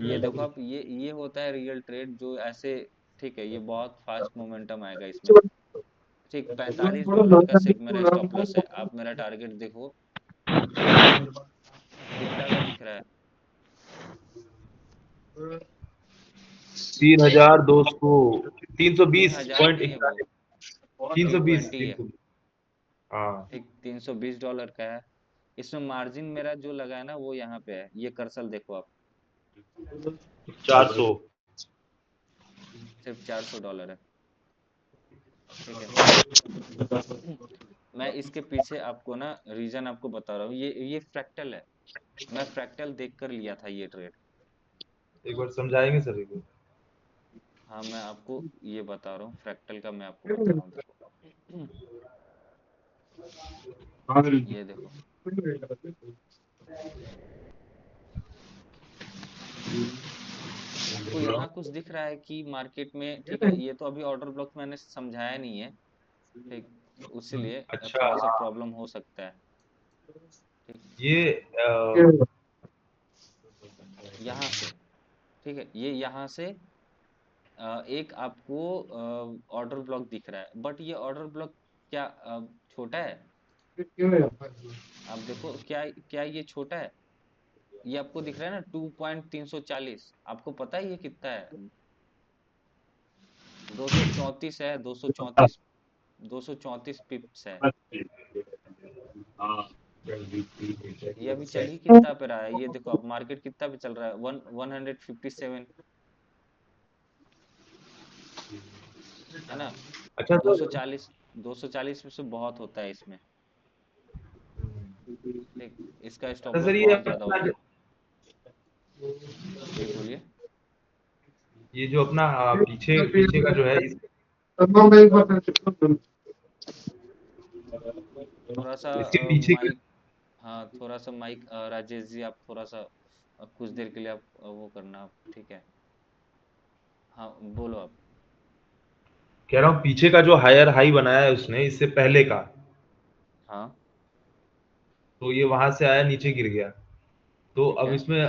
ये देखो आप, ये होता है रियल ट्रेड जो ऐसे, ठीक है, ये बहुत फास्ट मोमेंटम आएगा इसमें, ठीक, $45 का सिर्फ मेरा स्टॉप लॉस है, आप मेरा टारगेट देखो, कितना का दिख रहा है? 3200, 320 3000 पॉइंट नहीं है वो, 320, 320 है। 320। हाँ, ठीक, $320 का है। इसमें मार्जिन मेरा जो लगा है ना वो यहाँ पे है, ये कर्सल देखो आप, 400। सिर्फ $400 है। ठीक है। मैं इसके पीछे आपको ना रीजन आपको बता रहा हूँ, ये फ्रैक्टल है। मैं फ्रैक्टल देख कर लिया था ये ट्रेड। एक बार समझाएंगे सर एक बार? हाँ मैं आपको ये बता रहा हूँ, फ्रैक्टल का मैं आपको बता रहा हूँ, देखो। ये देखो, आपको यहाँ कुछ दिख रहा है कि मार्केट में, ठीक है, ये तो अभी ऑर्डर ब्लॉक मैंने समझाया नहीं है, ठीक, उसीलिए अच्छा, थोड़ा सा हाँ, प्रॉब्लम हो सकता है। ठीक, ये यहाँ से, ठीक है, ये यहाँ से एक आपको ऑर्डर ब्लॉक दिख रहा है, बट ये ऑर्डर ब्लॉक क्या छोटा है? आप देखो, क्या क्या ये छोटा है? ये आपको दिख रहा है ना 2.340, आपको पता है ये कितना है? 234 है, 234, 234 पिप्स है। ये अभी चल ही कितना पे रहा है, ये देखो अब मार्केट कितना पे चल रहा है, 157, है ना? अच्छा सर। 240, 240 में से बहुत होता है इसमें, ठीक, इसका स्टॉप अच्छा लॉस सर, ये बहुत ज्यादा अपना होता है। जी बोलिए। ये जो अपना पीछे पीछे का जो है थोड़ा सा इसके पीछे का। माइक, हाँ थोड़ा सा माइक, राजेश जी आप थोड़ा सा कुछ देर के लिए आप वो करना आप, ठीक है, हाँ बोलो आप। कह रहा हूँ पीछे का जो हायर हाई बनाया है उसने इससे पहले का, हाँ तो ये वहां से आया नीचे गिर गया। तो ठीक अब है। इसमें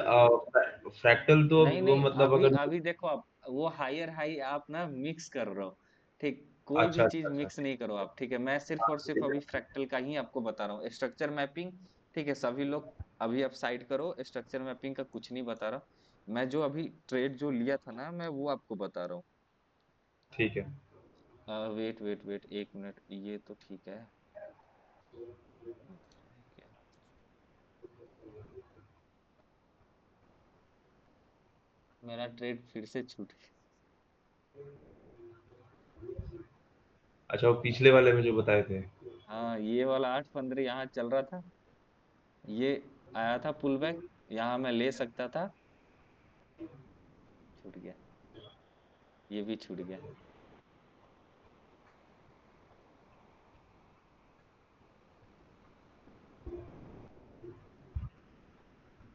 फ्रैक्टल तो नहीं वो नहीं, मतलब अभी अगर। अभी देखो आप, वो हायर हाई आप ना मिक्स कर रहे हो, ठीक, कोई भी अच्छा, चीज अच्छा, अच्छा। मिक्स नहीं करो आप, ठीक है, मैं सिर्फ और सिर्फ अभी फ्रैक्टल का ही आपको बता रहा हूँ, स्ट्रक्चर मैपिंग, ठीक है, सभी लोग अभी आप साइड करो, स्ट्रक्चर मैपिंग का कुछ नहीं बता रहा, मैं जो अभी ट्रेड जो लिया था ना मैं वो आपको बता रहा हूँ। ठीक है। वेट वेट वेट, एक मिनट, ये तो ठीक है, क्या, मेरा ट्रेड फिर से छूट गया। अच्छा, वो पिछले वाले में जो बताए थे। हाँ ये वाला 8.15 यहाँ चल रहा था, ये आया था पुल बैक, यहाँ मैं ले सकता था, छूट गया, ये भी छूट गया।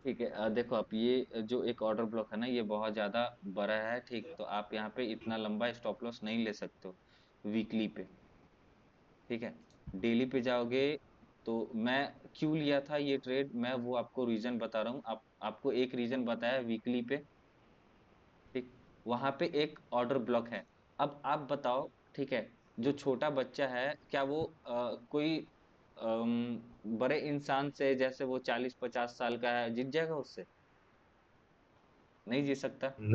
ठीक है, देखो आप ये जो एक ऑर्डर ब्लॉक है ना ये बहुत ज्यादा बड़ा है, ठीक, तो आप यहाँ पे इतना लंबा स्टॉप लॉस नहीं ले सकते हो वीकली पे, ठीक है, डेली पे जाओगे तो मैं क्यों लिया था ये ट्रेड, मैं वो आपको रीजन बता रहा हूँ, आपको एक रीजन बताया वीकली पे, ठीक, वहां पे एक ऑर्डर ब्लॉक है। अब आप बताओ, ठीक है, जो छोटा बच्चा है क्या वो कोई बड़े इंसान से, जैसे वो 40-50 साल का है, जीत जाएगा उससे? नहीं जीत सकता, न-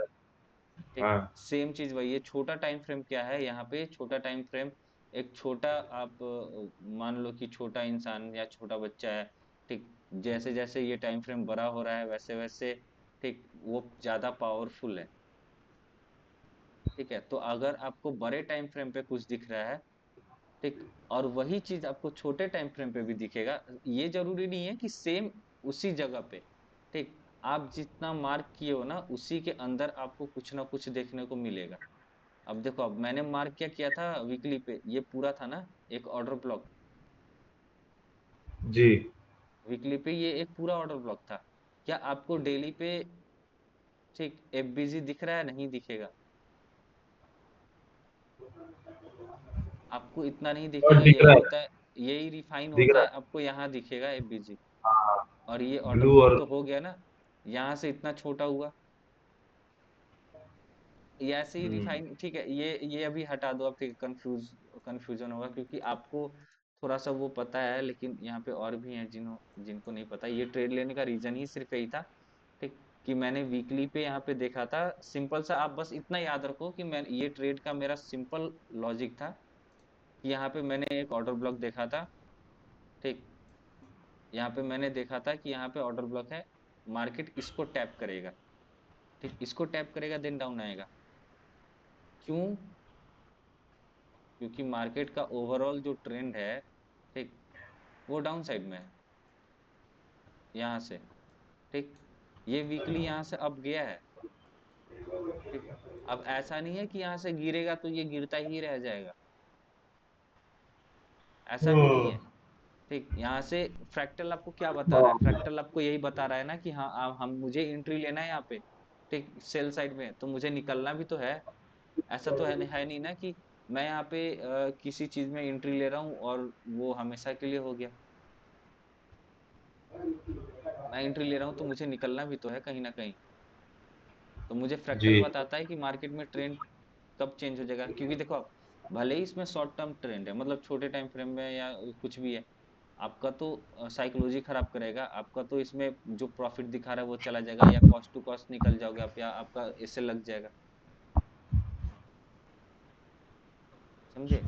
ठीक, हाँ, सेम चीज वही है, छोटा टाइम फ्रेम क्या है यहाँ पे, छोटा टाइम फ्रेम, एक छोटा आप मान लो कि छोटा इंसान या छोटा बच्चा है, ठीक, जैसे जैसे ये टाइम फ्रेम बड़ा हो रहा है वैसे वैसे, ठीक, वो ज्यादा पावरफुल है, ठीक है, तो अगर आपको बड़े टाइम फ्रेम पे कुछ दिख रहा है, ठीक, और वही चीज आपको छोटे टाइम फ्रेम पे भी दिखेगा, ये जरूरी नहीं है कि सेम उसी जगह पे, ठीक, आप जितना मार्क किए हो ना उसी के अंदर आपको कुछ ना कुछ देखने को मिलेगा। अब देखो, अब मैंने मार्क क्या किया था वीकली पे, ये पूरा था ना एक ऑर्डर ब्लॉक, जी। वीकली पे ये एक पूरा ऑर्डर ब्लॉक था, क्या आपको डेली पे, ठीक, एफबीजी दिख रहा है? नहीं दिखेगा, आपको इतना नहीं और दिखेगा, दिख यही रहा होता है, है, यही रिफाइन दिख होता रहा है, है। आपको यहाँ दिखेगा एफबीजी, हाँ, और ये ऑर्डर ब्लू ब्लॉक और तो हो गया ना, यहाँ से इतना छोटा हुआ, ये ऐसे ही हम्म, रिफाइन, ठीक है, ये अभी हटा दो आप, ठीक, कंफ्यूजन होगा क्योंकि आपको थोड़ा सा वो पता है, लेकिन यहाँ पे और भी हैं जिनको नहीं पता। ये ट्रेड लेने का रीजन ही सिर्फ यही था, ठीक, कि मैंने वीकली पे यहाँ पे देखा था। सिंपल सा, आप बस इतना याद रखो कि मैं ये ट्रेड का मेरा सिंपल लॉजिक था कि यहाँ पे मैंने एक ऑर्डर ब्लॉक देखा था, ठीक, यहाँ पे मैंने देखा था कि यहाँ पे ऑर्डर ब्लॉक है, मार्केट इसको टैप करेगा, ठीक, इसको टैप करेगा देन डाउन आएगा। क्यों? क्योंकि मार्केट का ओवरऑल जो ट्रेंड है, ठीक, वो डाउन साइड में है यहाँ से, ठीक। ये वीकली यहाँ से अप गया है, ठीक। अब ऐसा नहीं है कि यहाँ से गिरेगा तो ये गिरता ही रह जाएगा, ऐसा भी नहीं है, ठीक। यहाँ से फ्रैक्टल आपको क्या बता रहा है? फ्रैक्टल आपको यही बता रहा है ना कि हाँ, हम मुझे एंट्री लेना है यहाँ पे, ठीक, सेल साइड में, तो मुझे निकलना भी तो है। ऐसा तो है नहीं ना कि मैं यहाँ पे किसी चीज में एंट्री ले रहा हूँ और वो हमेशा के लिए हो गया। मैं एंट्री ले रहा हूँ तो मुझे निकलना भी तो है कहीं ना कहीं। तो मुझे जी। फ्रैक्टल बताता है कि मार्केट में ट्रेंड कब चेंज हो जाएगा। क्योंकि देखो, आप भले ही इसमें शॉर्ट टर्म ट्रेंड है, मतलब छोटे टाइम फ्रेम में या कुछ भी है, आपका तो साइकोलॉजी खराब करेगा। आपका तो इसमें जो प्रॉफिट दिखा रहा है वो चला जाएगा, या कॉस्ट टू कॉस्ट निकल जाओगे आप, या आपका इससे लग जाएगा। समझे?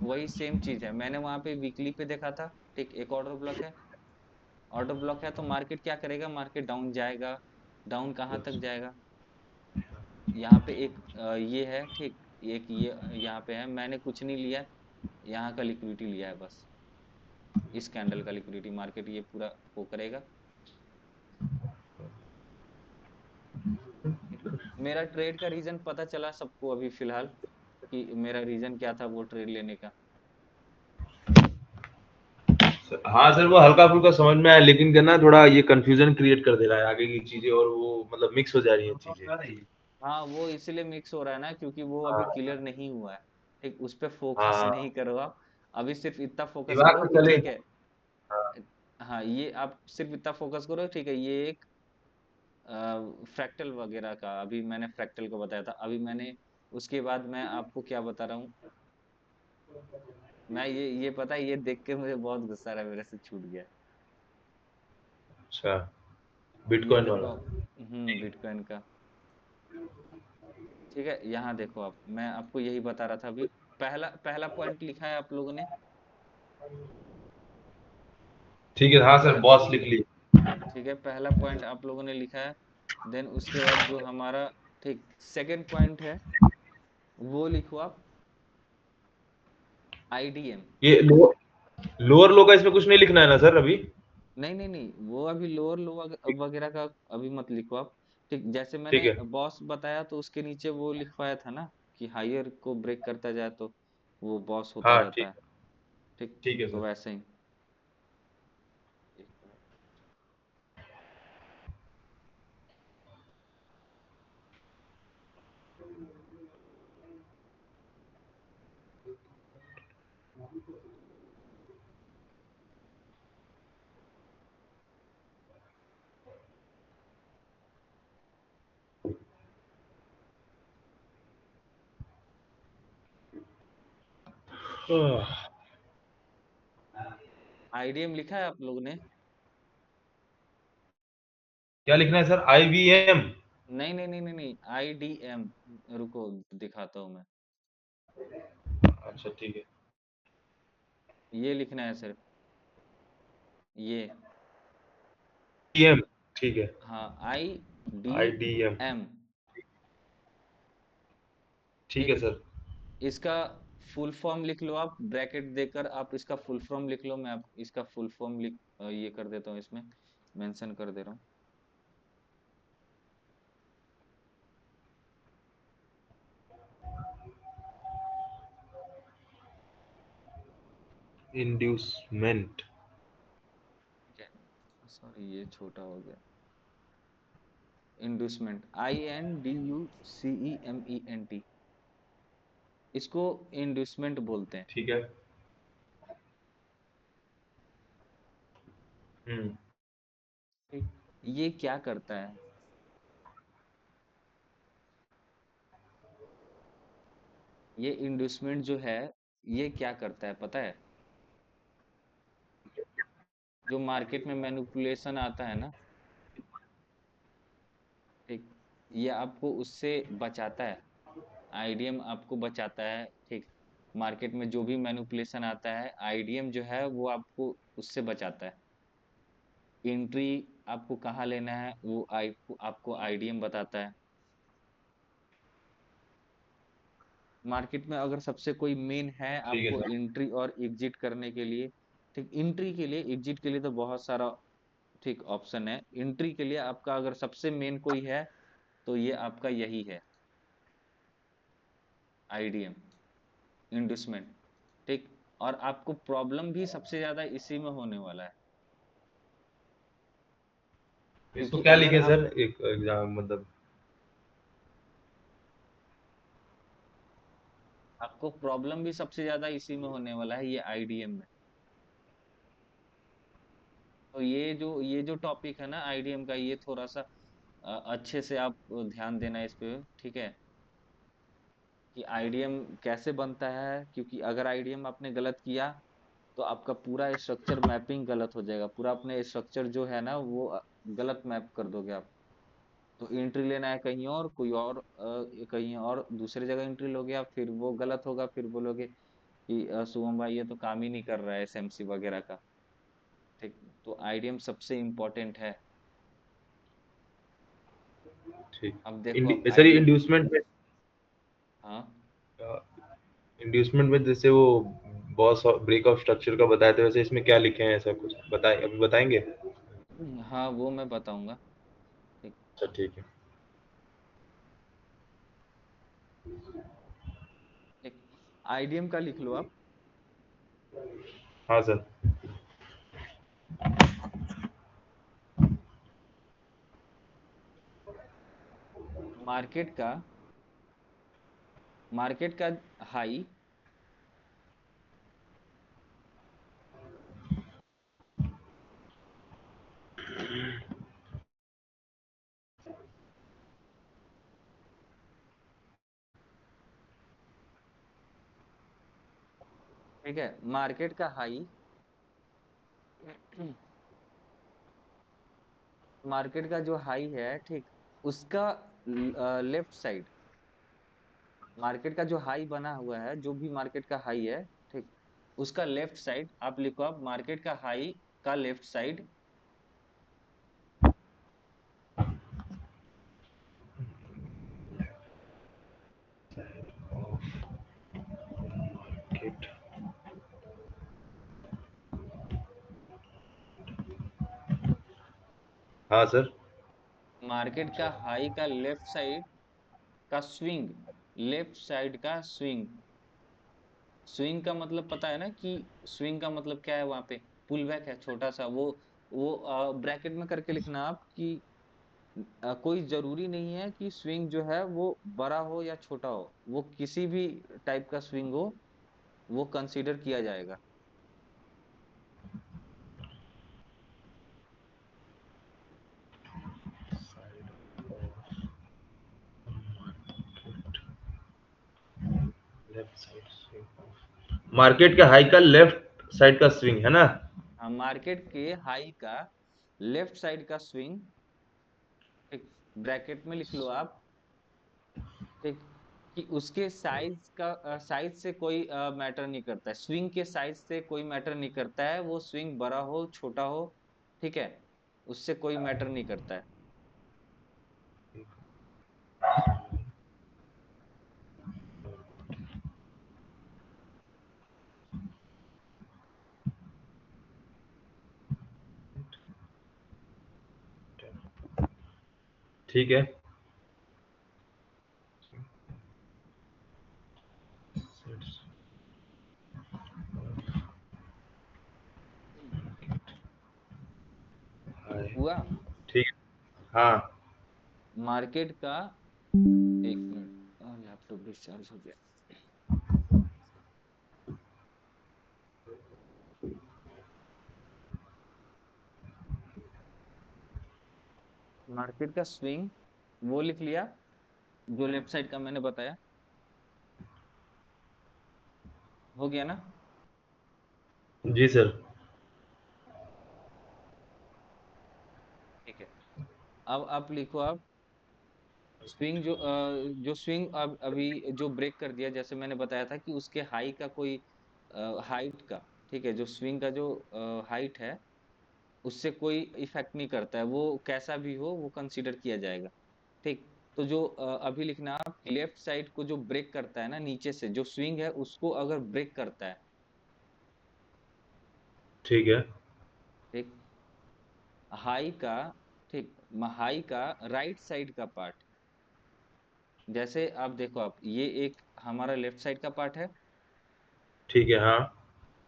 वही सेम चीज है, मैंने वहां पे वीकली पे देखा था, ठीक, एक ऑर्डर ब्लॉक है। ऑर्डर ब्लॉक है तो मार्केट क्या करेगा? मार्केट डाउन जाएगा। डाउन कहाँ तक जाएगा? यहाँ पे एक ये है, ठीक, एक ये यहाँ पे है, मैंने कुछ नहीं लिया, यहाँ का लिक्विडिटी लिया है बस। इस कैंडल का लिक्विडिटी मार्केट ये पूरा वो करेगा। मेरा ट्रेड का रीजन पता चला सबको अभी फिलहाल, कि मेरा रीजन क्या था वो ट्रेड लेने का। हाँ सर, वो हल्का फुल्का समझ में आया, लेकिन क्या ना, थोड़ा ये कंफ्यूजन क्रिएट कर दे रहा है आगे की चीजें, और वो मतलब मिक्स हो जा रही है चीजें। हाँ, वो इसीलिए मिक्स हो रहा है ना, क्योंकि वो अभी हाँ क्लियर नहीं हुआ है, ठीक। उस पे फोकस हाँ, नहीं करो आप। अभी सिर्फ इतना फोकस दिमाग करो में कि चले। ठीक है। हाँ। हाँ, ये आप सिर्फ इतना फोकस करो, ठीक है, ये एक फ्रैक्टल वगैरह का, अभी मैंने फ्रैक्टल को बताया था। अभी मैंने उसके बाद मैं आपको क्या बता रहा हूँ, मैं ये पता है, ये देख के मुझे बहुत गुस्सा आ रहा है, मेरे से छूट गया। अच्छा, ये बिटकॉइन देखो वाला। आप, बिटकॉइन का, ठीक है। यहाँ देखो आप, मैं आपको यही बता रहा था अभी। पहला पहला पॉइंट लिखा है आप लोगों ने। ठीक है, हाँ सर, पह, बॉस लिख ली। ठीक है, पहला पॉइंट आप लोगों ने लिखा है। देन उसके बाद जो हमारा, ठीक, सेकंड पॉइंट है, वो लिखो आप, आईडीएम। ये लोअर लो का इसमें कुछ नहीं लिखना है ना सर अभी? नहीं नहीं नहीं, वो अभी लोअर लो वगैरह का अभी मत लिखो आप, ठीक। जैसे ठीक मैंने है। बॉस बताया तो उसके नीचे वो लिखवाया था ना, कि हायर को ब्रेक करता जाए तो वो बॉस होता हाँ जाता ठीक। है, ठीक। ठीक है तो सर। वैसे ही, एक मिनट। आह, आईडीएम लिखा है आप लोगों ने? क्या लिखना है सर? IVM? नहीं नहीं नहीं नहीं नहीं, आईडीएम। रुको, दिखाता हूँ मैं। अच्छा ठीक है। ये लिखना है सिर्फ, ये। DM। ठीक है। हाँ, आई डी IDM। एम, ठीक है ठीक। सर। इसका फुल फॉर्म लिख लो आप, ब्रैकेट देकर आप इसका फुल फॉर्म लिख लो। मैं आप इसका फुल फॉर्म ये कर देता हूँ, इसमें मेंशन कर दे रहा हूँ। इंड्यूसमेंट। ठीक है, सॉरी ये छोटा हो गया। इंड्यूसमेंट, INDUCEMENT, इसको इंड्यूसमेंट बोलते हैं, ठीक है। हम्म। ठीक। ये क्या करता है? ये इंड्यूसमेंट जो है, ये क्या करता है पता है? जो मार्केट में मैनिपुलेशन आता है ना, ठीक, ये आपको उससे बचाता है। आईडीएम आपको बचाता है, ठीक। मार्केट में जो भी मैनिपुलेशन आता है, आईडीएम जो है वो आपको उससे बचाता है। एंट्री आपको कहाँ लेना है वो आपको आईडीएम बताता है। मार्केट में अगर सबसे कोई मेन है ठीक है आपको सर। एंट्री और एग्जिट करने के लिए, ठीक, एंट्री के लिए, एग्जिट के लिए तो बहुत सारा, ठीक, ऑप्शन है। एंट्री के लिए आपका अगर सबसे मेन कोई है तो ये आपका यही है, आईडीएम, इंडस्टमेंट, ठीक। और आपको प्रॉब्लम भी सबसे ज्यादा इसी में होने वाला है, इसको क्योंकि क्या अगर लिखे आप, सर, एक एग्जाम मतलब? आपको प्रॉब्लम भी सबसे ज्यादा इसी में होने वाला है, ये आईडीएम में। तो ये जो टॉपिक है ना आईडीएम का, ये थोड़ा सा अच्छे से आप ध्यान देना इस पे, ठीक है, कि आईडीएम कैसे बनता है। क्योंकि अगर आईडीएम आपने गलत किया तो आपका पूरा स्ट्रक्चर मैपिंग गलत हो जाएगा, पूरा अपने स्ट्रक्चर जो है ना वो गलत मैप कर दोगे आप। तो एंट्री लेना है कहीं और, कोई और कहीं और दूसरी जगह एंट्री लोगे आप, फिर वो गलत होगा, फिर बोलोगे कि शुभम भाई ये तो काम ही नहीं कर रहा है एसएमसी वगैरह का, ठीक। तो आईडीएम सबसे इम्पोर्टेंट है। ठीक। अब देखो, अब सर ये आईडीएम, इंड्यूसमेंट में, हाँ इंड्यूसमेंट में जैसे वो बॉस ब्रेक ऑफ स्ट्रक्चर का बताए थे, वैसे इसमें क्या लिखे हैं, ऐसा कुछ बताए, अभी बताएंगे? हाँ वो मैं बताऊंगा, ठीक। अच्छा ठीक है। ठीक, आईडीएम का लिख लो आप। हाँ सर। मार्केट का, मार्केट का हाई, ठीक है, मार्केट का हाई, मार्केट का जो हाई है, ठीक, उसका लेफ्ट साइड, मार्केट का जो हाई बना हुआ है, जो भी मार्केट का हाई है, ठीक, उसका लेफ्ट साइड आप लिखो, आप मार्केट का हाई का लेफ्ट साइड, हाँ सर। मार्केट का हाई का लेफ्ट साइड का स्विंग, लेफ्ट साइड का स्विंग। स्विंग का मतलब पता है ना, कि स्विंग का मतलब क्या है वहां पे? पुल बैक है छोटा सा, वो ब्रैकेट में करके लिखना आप, कि कोई जरूरी नहीं है कि स्विंग जो है वो बड़ा हो या छोटा हो, वो किसी भी टाइप का स्विंग हो वो कंसीडर किया जाएगा। लेफ्ट साइड स्विंग, मार्केट के हाई का लेफ्ट साइड का स्विंग है ना? हाँ, मार्केट के हाई का लेफ्ट साइड का स्विंग, ठीक, ब्रैकेट में लिख लो आप, ठीक, कि उसके साइज का, साइज से कोई मैटर नहीं करता है, स्विंग के साइज से कोई मैटर नहीं करता है, वो स्विंग बड़ा हो छोटा हो, ठीक है, उससे कोई मैटर नहीं करता है। ठीक है। हुआ? ठीक है। हाँ। मार्केट का, एक मिनट, लैपटॉप डिस्चार्ज हो गया। मार्केट का स्विंग वो लिख लिया जो लेफ्ट साइड का मैंने बताया। हो गया ना? जी सर। ठीक है, अब आप लिखो, आप स्विंग जो स्विंग अब अभी जो ब्रेक कर दिया, जैसे मैंने बताया था कि उसके हाई का कोई हाइट का, ठीक है, जो स्विंग का जो हाइट है उससे कोई इफेक्ट नहीं करता है, वो कैसा भी हो वो कंसीडर किया जाएगा। ठीक, तो जो अभी लिखना आप, लेफ्ट साइड को जो ब्रेक करता है ना नीचे से, जो स्विंग है उसको अगर ब्रेक करता है, ठीक है। ठीक, हाई का, ठीक, हाई का राइट साइड का पार्ट, जैसे आप देखो, आप ये एक हमारा लेफ्ट साइड का पार्ट है, ठीक है। हाँ।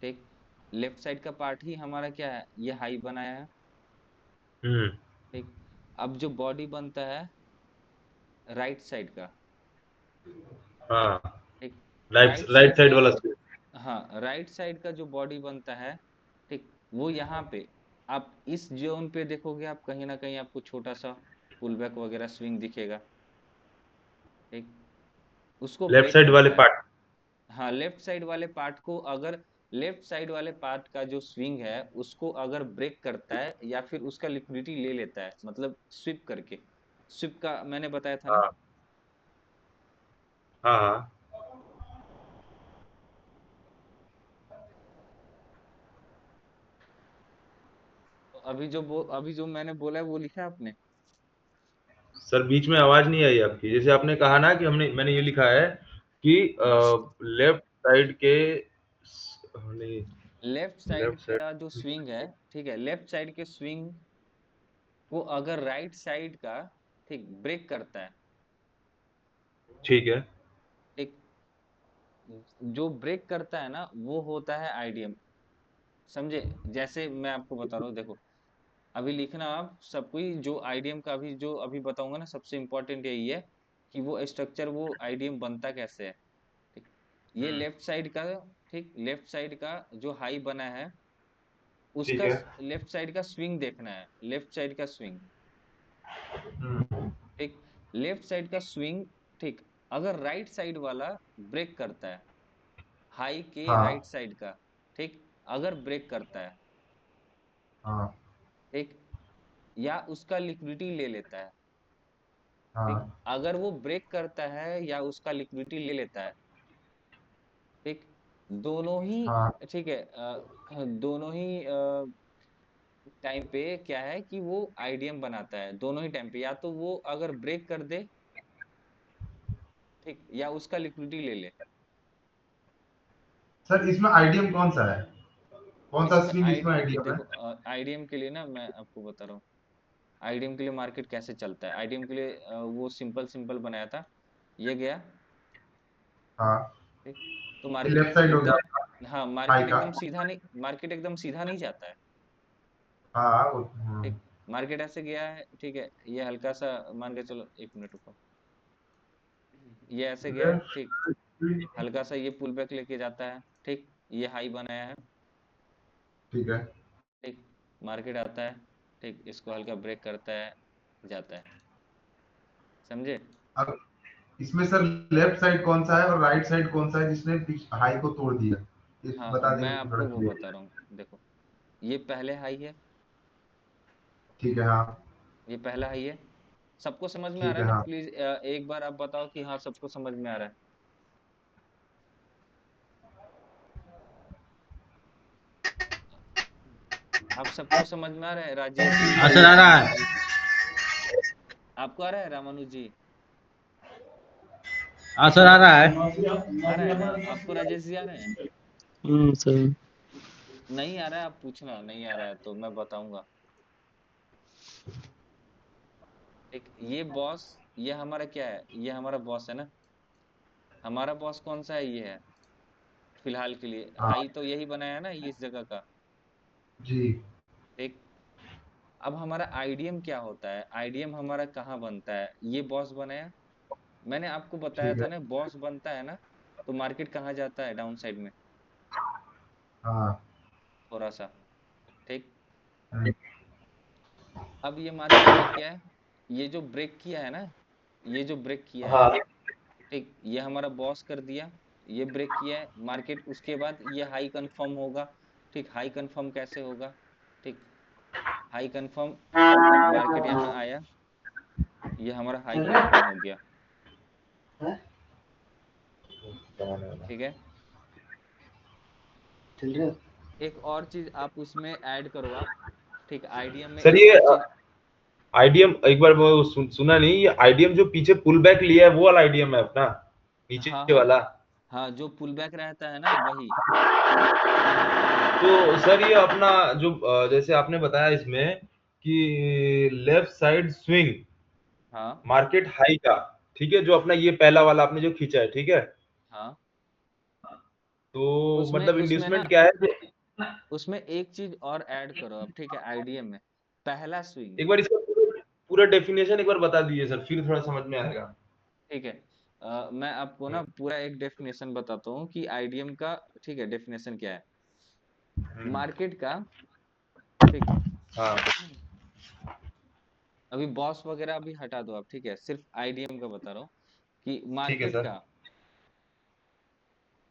ठीक, लेफ्ट साइड का पार्ट ही हमारा क्या है, ये हाई बनाया है, हम्म। ठीक। अब जो बॉडी बनता है राइट साइड का, हाँ, ठीक, right right right side side का, वाला स्क्रू। हाँ, राइट साइड का जो बॉडी बनता है, ठीक, वो यहाँ पे आप इस जोन पे देखोगे, आप कहीं ना कहीं आपको छोटा सा पुल बैक वगैरह स्विंग दिखेगा, ठीक, उसको लेफ्ट ब्रेक साइड वाले करता है। पार्ट। हाँ, लेफ्ट साइड वाले पार्ट को अगर, लेफ्ट साइड वाले पार्ट का जो स्विंग है उसको अगर ब्रेक करता है या फिर उसका लिक्विडिटी ले लेता है, मतलब स्विप करके, स्विप का मैंने बताया था ना। हाँ हाँ हाँ। तो अभी जो मैंने बोला है वो लिखा है आपने? सर बीच में आवाज नहीं आई आपकी, जैसे आपने कहा ना कि मैंने ये लिखा है कि लेफ्ट साइड के नहीं, लेफ्ट साइड लेफ्ट साइड। का जो स्विंग है, ठीक है, लेफ्ट साइड के स्विंग को अगर राइट साइड का, ठीक, ब्रेक करता है, ठीक है। ठीक, जो ब्रेक करता है ना वो होता है आईडीएम, समझे? जैसे मैं आपको बता रहा हूँ, देखो, अभी लिखना आप सब कोई, जो आईडीएम का अभी जो अभी बताऊंगा ना, सबसे इंपॉर्टेंट यही है कि वो स्ट्रक्चर, वो आईडीएम बनता कैसे है, ठीक। ये हम्म, लेफ्ट साइड का, ठीक, लेफ्ट साइड का जो हाई बना है ठीक उसका है। लेफ्ट साइड का स्विंग देखना है, लेफ्ट साइड का स्विंग, हम्म, ठीक, लेफ्ट साइड का स्विंग, ठीक, अगर राइट साइड वाला ब्रेक करता है, हाई के राइट हाँ साइड का, ठीक, अगर ब्रेक करता है, हाँ ठीक, या उसका लिक्विडिटी ले लेता है, ठीक, हाँ अगर वो ब्रेक करता है या उसका लिक्विडिटी ले लेता है, ठीक, दोनों ही, हाँ ठीक है, दोनों ही टाइम पे क्या है कि वो आईडीएम बनाता है, दोनों ही टाइम पे, या तो वो अगर ब्रेक कर दे, ठीक, या उसका लिक्विडिटी ले ले। सर इसमें आईडीएम कौन सा है? कौन सा इसमें स्विंग इसमें आईडीएम, आईडीएम है? देखो, आईडीएम के लिए ना मैं आपको बता रहा हूँ, आईडीएम के लिए मार्केट कैसे चलता है, आईडीएम के लिए वो सिंपल सिंपल बनाया था, ये गया, हाँ, ठीक, तो ये मार्केट लेफ्ट साइड हो एकदम, गया हाँ, हाई मार्केट का। एकदम सीधा नहीं, मार्केट एकदम सीधा नहीं जाता है, हाँ ठीक, मार्केट ऐसे गया है, ठीक है, ये हल्का सा, मान के चलो, एक मिनट रुको, ये ऐसे गया है, ठीक, लेफ्ट। हल्का सा ये पुल बैक लेके जाता है, ठीक, ये हाई बनाया है, ठीक है। ठीक, मार्केट आता है, ठीक, इसको हल्का ब्रेक करता है, जाता है, समझे? अब इसमें सर लेफ्ट साइड कौन सा है और राइट साइड कौन सा है जिसने हाई को तोड़ दिया? ये हाँ, बता मैं देंगे तो थोड़ा आपको वो क्लियर। बता रहा हूँ, देखो, ये पहले हाई है, ठीक है। हाँ। ये पहला हाई है, सबको समझ में आ ठीक रहा है है। ना? हाँ। प्लीज एक बार आप बताओ कि हाँ सबको समझ में आ रहा है। आप सबको समझ में आ रहा है? राजेश जी, हाँ सर आ रहा रामानुज है। जी, आपको आ रहा है? रामानुज जी, हाँ सर आ रहा है। आ रहा है ना आपको? राजेश जी, आ रहे हैं? सर। नहीं आ रहा है, आप पूछना, नहीं आ रहा है तो मैं बताऊंगा। एक ये बॉस, ये हमारा क्या है, ये हमारा बॉस है ना, हमारा बॉस कौन सा है, ये है फिलहाल के लिए, हाँ हाई तो यही बनाया ना, ये इस जगह का, जी। ठीक। अब हमारा आईडीएम क्या होता है, आईडीएम हमारा कहाँ बनता है, ये बॉस बनाया, मैंने आपको बताया ठीक था है। ना, बॉस बनता है ना, तो मार्केट कहाँ जाता है, डाउन साइड में, हाँ। थोड़ा सा, ठीक। हम्म, अब ये मार्केट ने क्या है, ये जो ब्रेक किया है ना, ये जो ब्रेक किया है, हाँ ठीक, ये हमारा बॉस कर दिया, ये ब्रेक किया है मार्केट, उसके बाद ये हाई कंफर्म होगा। ठीक, हाई कंफर्म कैसे होगा? ठीक, हाई कंफर्म, मार्केट यहाँ आया, ये हमारा हाई कंफर्म हो गया। ठीक है, एक और चीज आप उसमें ऐड करो आप। ठीक, आईडीएम में सर एक ये और चीज। आईडीएम एक बार वो सुना नहीं, ये आईडीएम जो पीछे पुल बैक लिया है वो वाला आईडीएम है अपना, हाँ नीचे हाँ वाला। हाँ, जो पुल बैक रहता है ना वही। तो सर ये अपना जो जैसे आपने बताया इसमें कि लेफ्ट साइड स्विंग हाँ मार्केट हाई का, ठीक है, जो अपना ये पहला वाला आपने जो खींचा है, ठीक है, हाँ, तो उसमें मतलब उसमें ना, इंड्यूसमेंट क्या है उसमें एक चीज और ऐड करो अब। ठीक है, आईडीएम में पहला स्विंग। एक बार इसका पूरा पूरा डेफिनेशन एक बार बता दीजिए सर, फिर थोड़ा समझ में आएगा। ठीक है, मैं आपको ना हम्म, पूरा एक डेफिनेशन बताता हूँ कि आईडीएम का। ठीक है, डेफिनेशन क्या है हम्म, मार्केट का। ठीक, हाँ अभी बॉस वगैरह अभी हटा दो आप। ठीक है, सिर्फ आईडीएम का बता रहा हूँ कि ठीक है मार्केट सर। का जो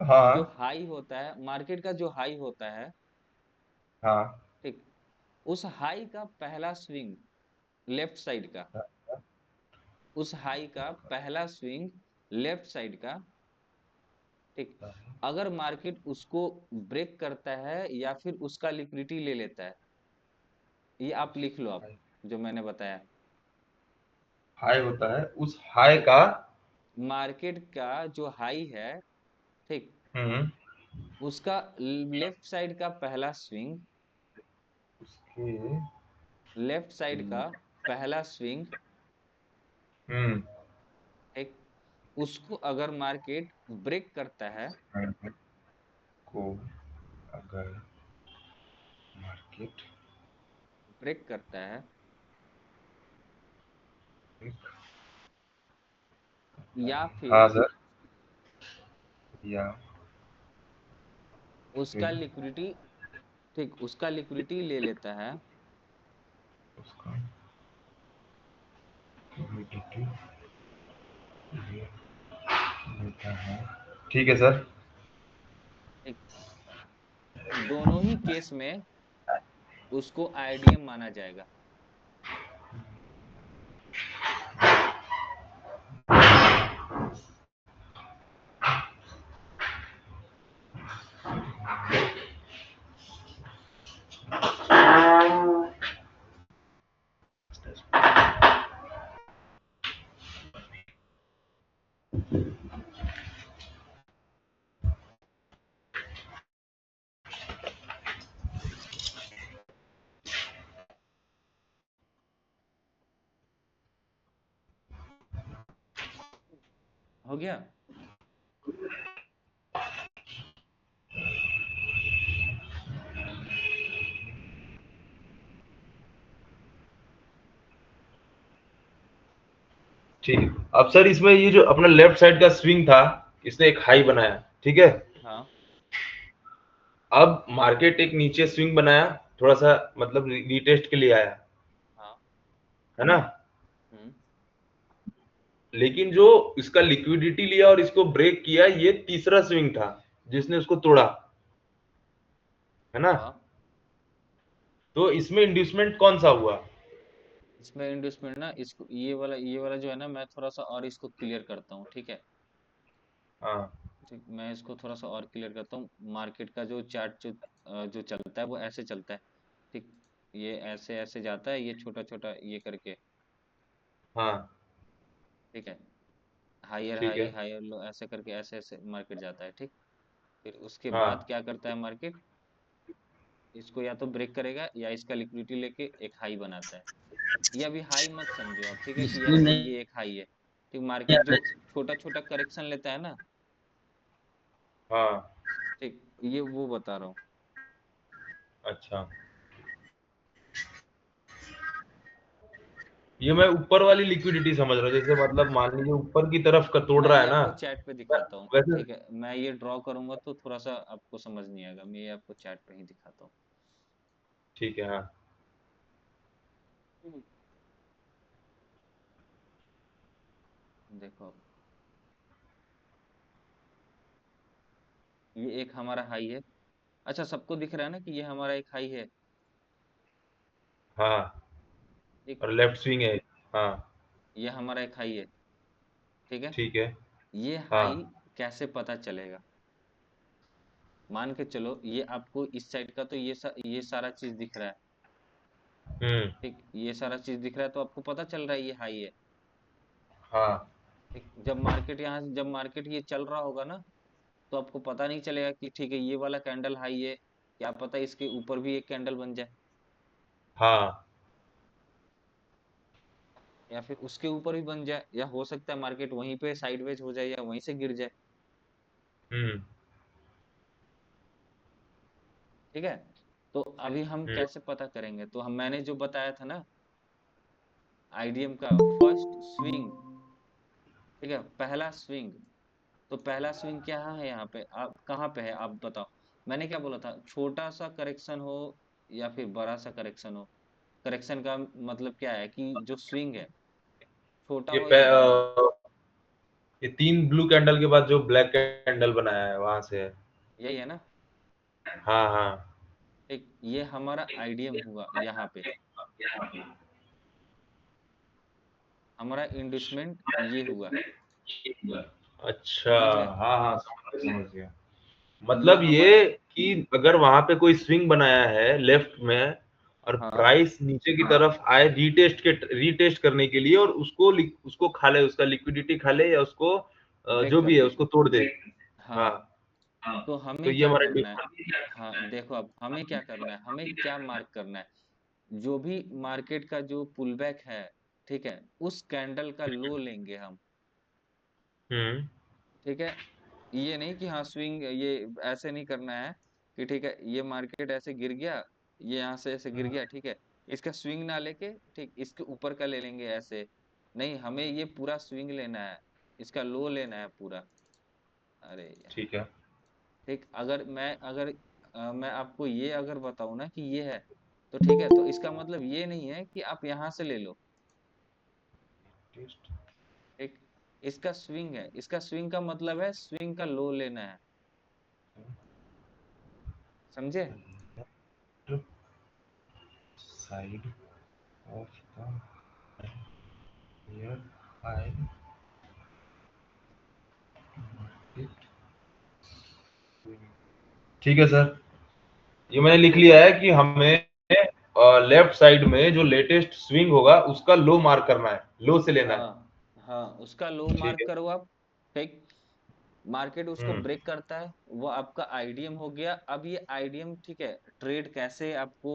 हाँ हाई होता है, मार्केट का जो हाई होता है, हाँ ठीक, उस हाई का पहला स्विंग लेफ्ट साइड का, उस हाई का पहला स्विंग लेफ्ट साइड का। ठीक, अगर मार्केट उसको ब्रेक करता है या फिर उसका लिक्विडिटी ले लेता है, ये आप लिख लो आप, जो मैंने बताया। हाई होता है, उस हाई ठीक, का मार्केट का जो हाई है, ठीक, हम्म उसका लेफ्ट साइड का पहला स्विंग, उसके लेफ्ट साइड का पहला स्विंग, हम्म ठीक, उसको अगर मार्केट ब्रेक करता है, को अगर मार्केट ब्रेक करता है या हाँ फिर सर, या उसका फिर लिक्विडिटी, ठीक, उसका लिक्विडिटी ले लेता है, उसका लिक्विडिटी ले लेता है, ठीक है सर। ठीक, दोनों ही केस में उसको आईडीएम माना जाएगा। हो गया? ठीक है, अब सर इसमें ये जो अपना लेफ्ट साइड का स्विंग था, इसने एक हाई बनाया, ठीक है, हाँ अब मार्केट एक नीचे स्विंग बनाया, थोड़ा सा मतलब रीटेस्ट के लिए आया, हाँ। है ना, हम्म। लेकिन जो इसका लिक्विडिटी लिया और इसको ब्रेक किया, ये तीसरा स्विंग था जिसने उसको तोड़ा, है ना, हाँ, तो इसमें इंड्यूसमेंट कौन सा हुआ? इसमें इन्वेस्टमेंट ना, इसको ये वाला जो है ना, मैं थोड़ा सा और इसको क्लियर करता हूँ। ठीक है, हाँ ठीक, मैं इसको थोड़ा सा और क्लियर करता हूँ। मार्केट का जो चार्ट जो चलता है वो ऐसे चलता है। ठीक, ये ऐसे ऐसे जाता है, ये छोटा छोटा ये करके। हाँ ठीक है, हायर ठीक हाई है, हायर लो ऐसे करके, ऐसे ऐसे मार्केट जाता है। ठीक, फिर उसके बाद हाँ क्या करता है मार्केट, इसको या तो ब्रेक करेगा या इसका लिक्विडिटी लेके एक हाई बनाता है। ये अभी हाई मत समझो आप, ठीक है, कि इसको नहीं ये एक हाई है। ठीक, मार्केट जो छोटा छोटा करेक्शन लेता है ना, हाँ, ठीक, ये वो बता रहा हूँ। अच्छा, ये मैं ऊपर वाली लिक्विडिटी समझ रहा हूँ, जैसे मतलब मान लीजिए ऊपर की तरफ का तोड़ मैं रहा ये है ना, आपको चैट पे दिखाता हूँ। वैसे, ठीक है, मैं ये ड्रॉ करूंगा तो थोड़ा सा आपको समझ नहीं आएगा, मैं ये आपको चैट पे ही दिखाता ठीक है, हाँ हूँ। देखो, ये एक हमारा हाई है। अच्छा, सबको दिख रहा है ना कि ये हमारा एक हाई है। हाँ, ठीक, और लेफ्ट स्विंग है। हाँ, ये हमारा एक हाई है। ठीक है, ठीक है। ये हाँ। हाई कैसे पता चलेगा? मान के चलो ये आपको इस साइड का तो ये सारा चीज दिख रहा है। हम्म। ठीक, ये सारा चीज दिख रहा है तो आपको पता चल रहा है ये हाई है। हाँ। ठीक, जब मार्केट ये चल रहा होगा ना, तो आपको पता नहीं चलेगा कि ठीक है ये वाला कैंडल हाई है, क्या पता इसके ऊपर भी एक कैंडल बन जाए, हाँ। या फिर उसके ऊपर भी बन जाए, या हो सकता है मार्केट वहीं पे साइडवेज हो जाए या वहीं से गिर जाए। हम्म। ठीक है, तो अभी हम हम्म। कैसे पता करेंगे? तो हम मैंने जो बताया था ना, आईडीएम का फर्स्ट स्विंग। ठीक है, पहला स्विंग। तो पहला स्विंग क्या है यहाँ पे, आप कहाँ पे है आप बताओ। मैंने क्या बोला था, छोटा सा करेक्शन हो या फिर बड़ा सा करेक्शन हो। करेक्शन का मतलब क्या है कि जो स्विंग है छोटा ये हो या बड़ा हो। ये 3 ब्लू कैंडल के बाद जो ब्लैक कैंडल बनाया है वहां से है। यही है ना। हाँ, हाँ। एक ये हमारा आईडीएम हुआ यहाँ पे, हमारा इंड्यूसमेंट ये हुआ। अच्छा। समझ गए? हाँ, हाँ, समझ गया। ये मतलब हमारा, ये कि अगर वहां पे कोई स्विंग बनाया है लेफ्ट में और हाँ, प्राइस नीचे की तरफ आए रीटेस्ट करने के लिए, और उसको खा ले, उसका लिक्विडिटी खा ले, या उसको ब्रेक जो कर भी है दे। उसको तोड़ दे। हाँ। हाँ, तो तो हमें ये क्या हमारा करना है? हाँ देखो, अब हमें क्या करना है, हमें क्या मार्क करना है? जो भी मार्केट का जो पुल बैक है, ठीक है, उस कैंडल का लो लेंगे हम। हम्म। ठीक है, ये नहीं कि हाँ स्विंग, ये ऐसे नहीं करना है कि ठीक है ये मार्केट ऐसे गिर गया, ये यहाँ से ऐसे गिर गया, ठीक है, इसका स्विंग ना लेके ठीक इसके ऊपर का ले लेंगे ऐसे। नहीं, हमें ये पूरा स्विंग लेना है, इसका लो लेना है पूरा। अरे यार, ठीक है। ठीक, मैं आपको ये अगर बताऊं ना कि ये है, तो ठीक है, तो इसका मतलब ये नहीं है कि आप यहाँ से ले लो। ठीक, इसका स्विंग है, इसका स्विंग का मतलब है स्विंग का लो लेना है। समझे? Side of the here I ठीक है सर, ये मैंने लिख लिया है कि हमें लेफ्ट साइड में जो लेटेस्ट स्विंग होगा उसका लो मार्क करना है, लो से लेना है। हाँ, हाँ, उसका लो ठीक मार्क है। करो आप। ठीक, मार्केट उसको हम्म। ब्रेक करता है, वो आपका आईडीएम हो गया। अब ये आईडीएम, ठीक है, ट्रेड कैसे आपको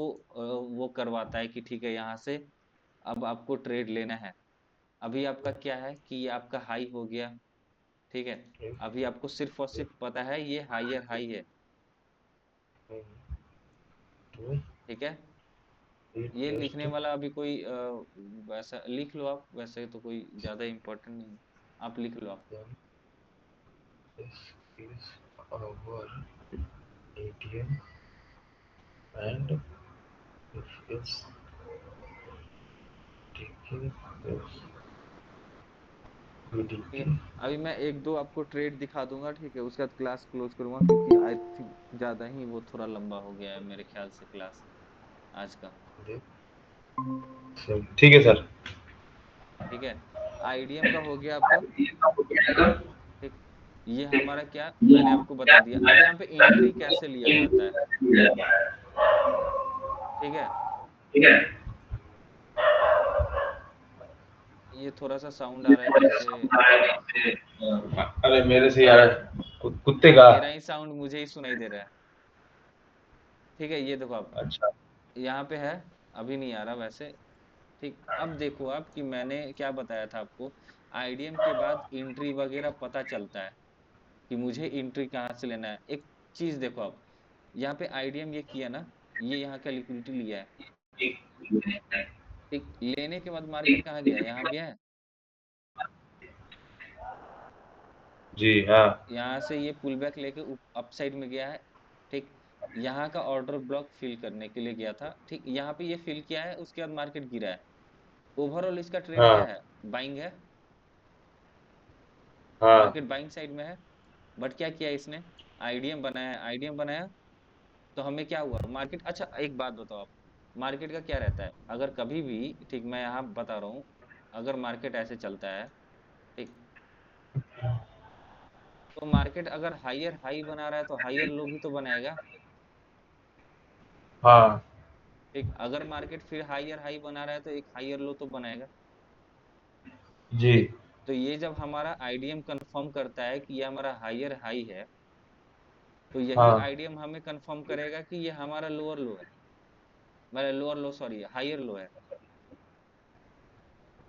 वो करवाता है कि ठीक है यहाँ से अब आपको ट्रेड लेना है। अभी आपका क्या है कि ये आपका हाई हो गया। ठीक है, अभी आपको सिर्फ और सिर्फ पता है ये हायर हाई है। ठीक है, ये लिखने वाला अभी कोई वैसा लिख लो आप, वैसे तो कोई ज्यादा इम्पोर्टेंट नहीं है, आप लिख लो आप। This is our ATM and this is taking this ठीक है, BDP। अभी मैं एक दो आपको ट्रेड दिखा दूंगा, ठीक है, उसके बाद क्लास क्लोज करूंगा, क्योंकि आई थिंक ज्यादा ही वो थोड़ा लंबा हो गया है मेरे ख्याल से क्लास आज का। ठीक है सर। ठीक है, आईडीएम का हो गया आपका। ठीक, ये हमारा क्या मैंने आपको बता दिया। अब यहाँ पे एंट्री कैसे लिया जाता है? ठीक है, ये थोड़ा सा साउंड आ रहा है पीछे। अरे मेरे से यार कुत्ते का। मेरा ही साउंड मुझे ही सुनाई दे रहा है। ठीक है, ये देखो आप, अच्छा। यहाँ पे है, अभी नहीं आ रहा वैसे। ठीक, अब देखो आप कि मैंने क्या बताया था आपको, आईडीएम के बाद एंट्री वगैरह पता चलता है कि मुझे एंट्री कहाँ से लेना है। एक चीज देखो आप, यहाँ पे आईडीएम ये किया ना, ये यहाँ का लिक्विडिटी लिया है। ठीक, लेने के बाद मार्केट कहाँ गया, यहाँ गया है। जी हाँ। यहाँ से ये पुल बैक लेके अप साइड में गया है। ठीक, यहाँ का ऑर्डर ब्लॉक फिल करने के लिए गया था। ठीक, यहाँ पे ये फिल किया है, उसके बाद मार्केट गिरा है। ओवरऑल इसका ट्रेंड क्या हाँ। है? बाइंग है, हाँ। मार्केट बाइंग साइड में है। बट क्या किया इसने, आईडीएम बनाया, आईडीएम बनाया तो हमें क्या हुआ मार्केट। अच्छा एक बात बताओ आप, मार्केट का क्या रहता है, अगर कभी भी, ठीक मैं यहाँ बता रहा हूँ, अगर मार्केट ऐसे चलता है, ठीक, तो मार्केट अगर हायर हाई बना रहा है तो हायर लो भी तो बनाएगा। हाँ ठीक, अगर मार्केट फिर हायर हाई बना रहा है तो एक हायर लो तो बनाएगा। जी। ठीक, तो ये जब हमारा आईडीएम कंफर्म करता है कि ये हमारा हायर हाई है, तो यही हाँ आईडीएम हमें कंफर्म करेगा कि ये हमारा लोअर लो है, मतलब lower low sorry higher low है।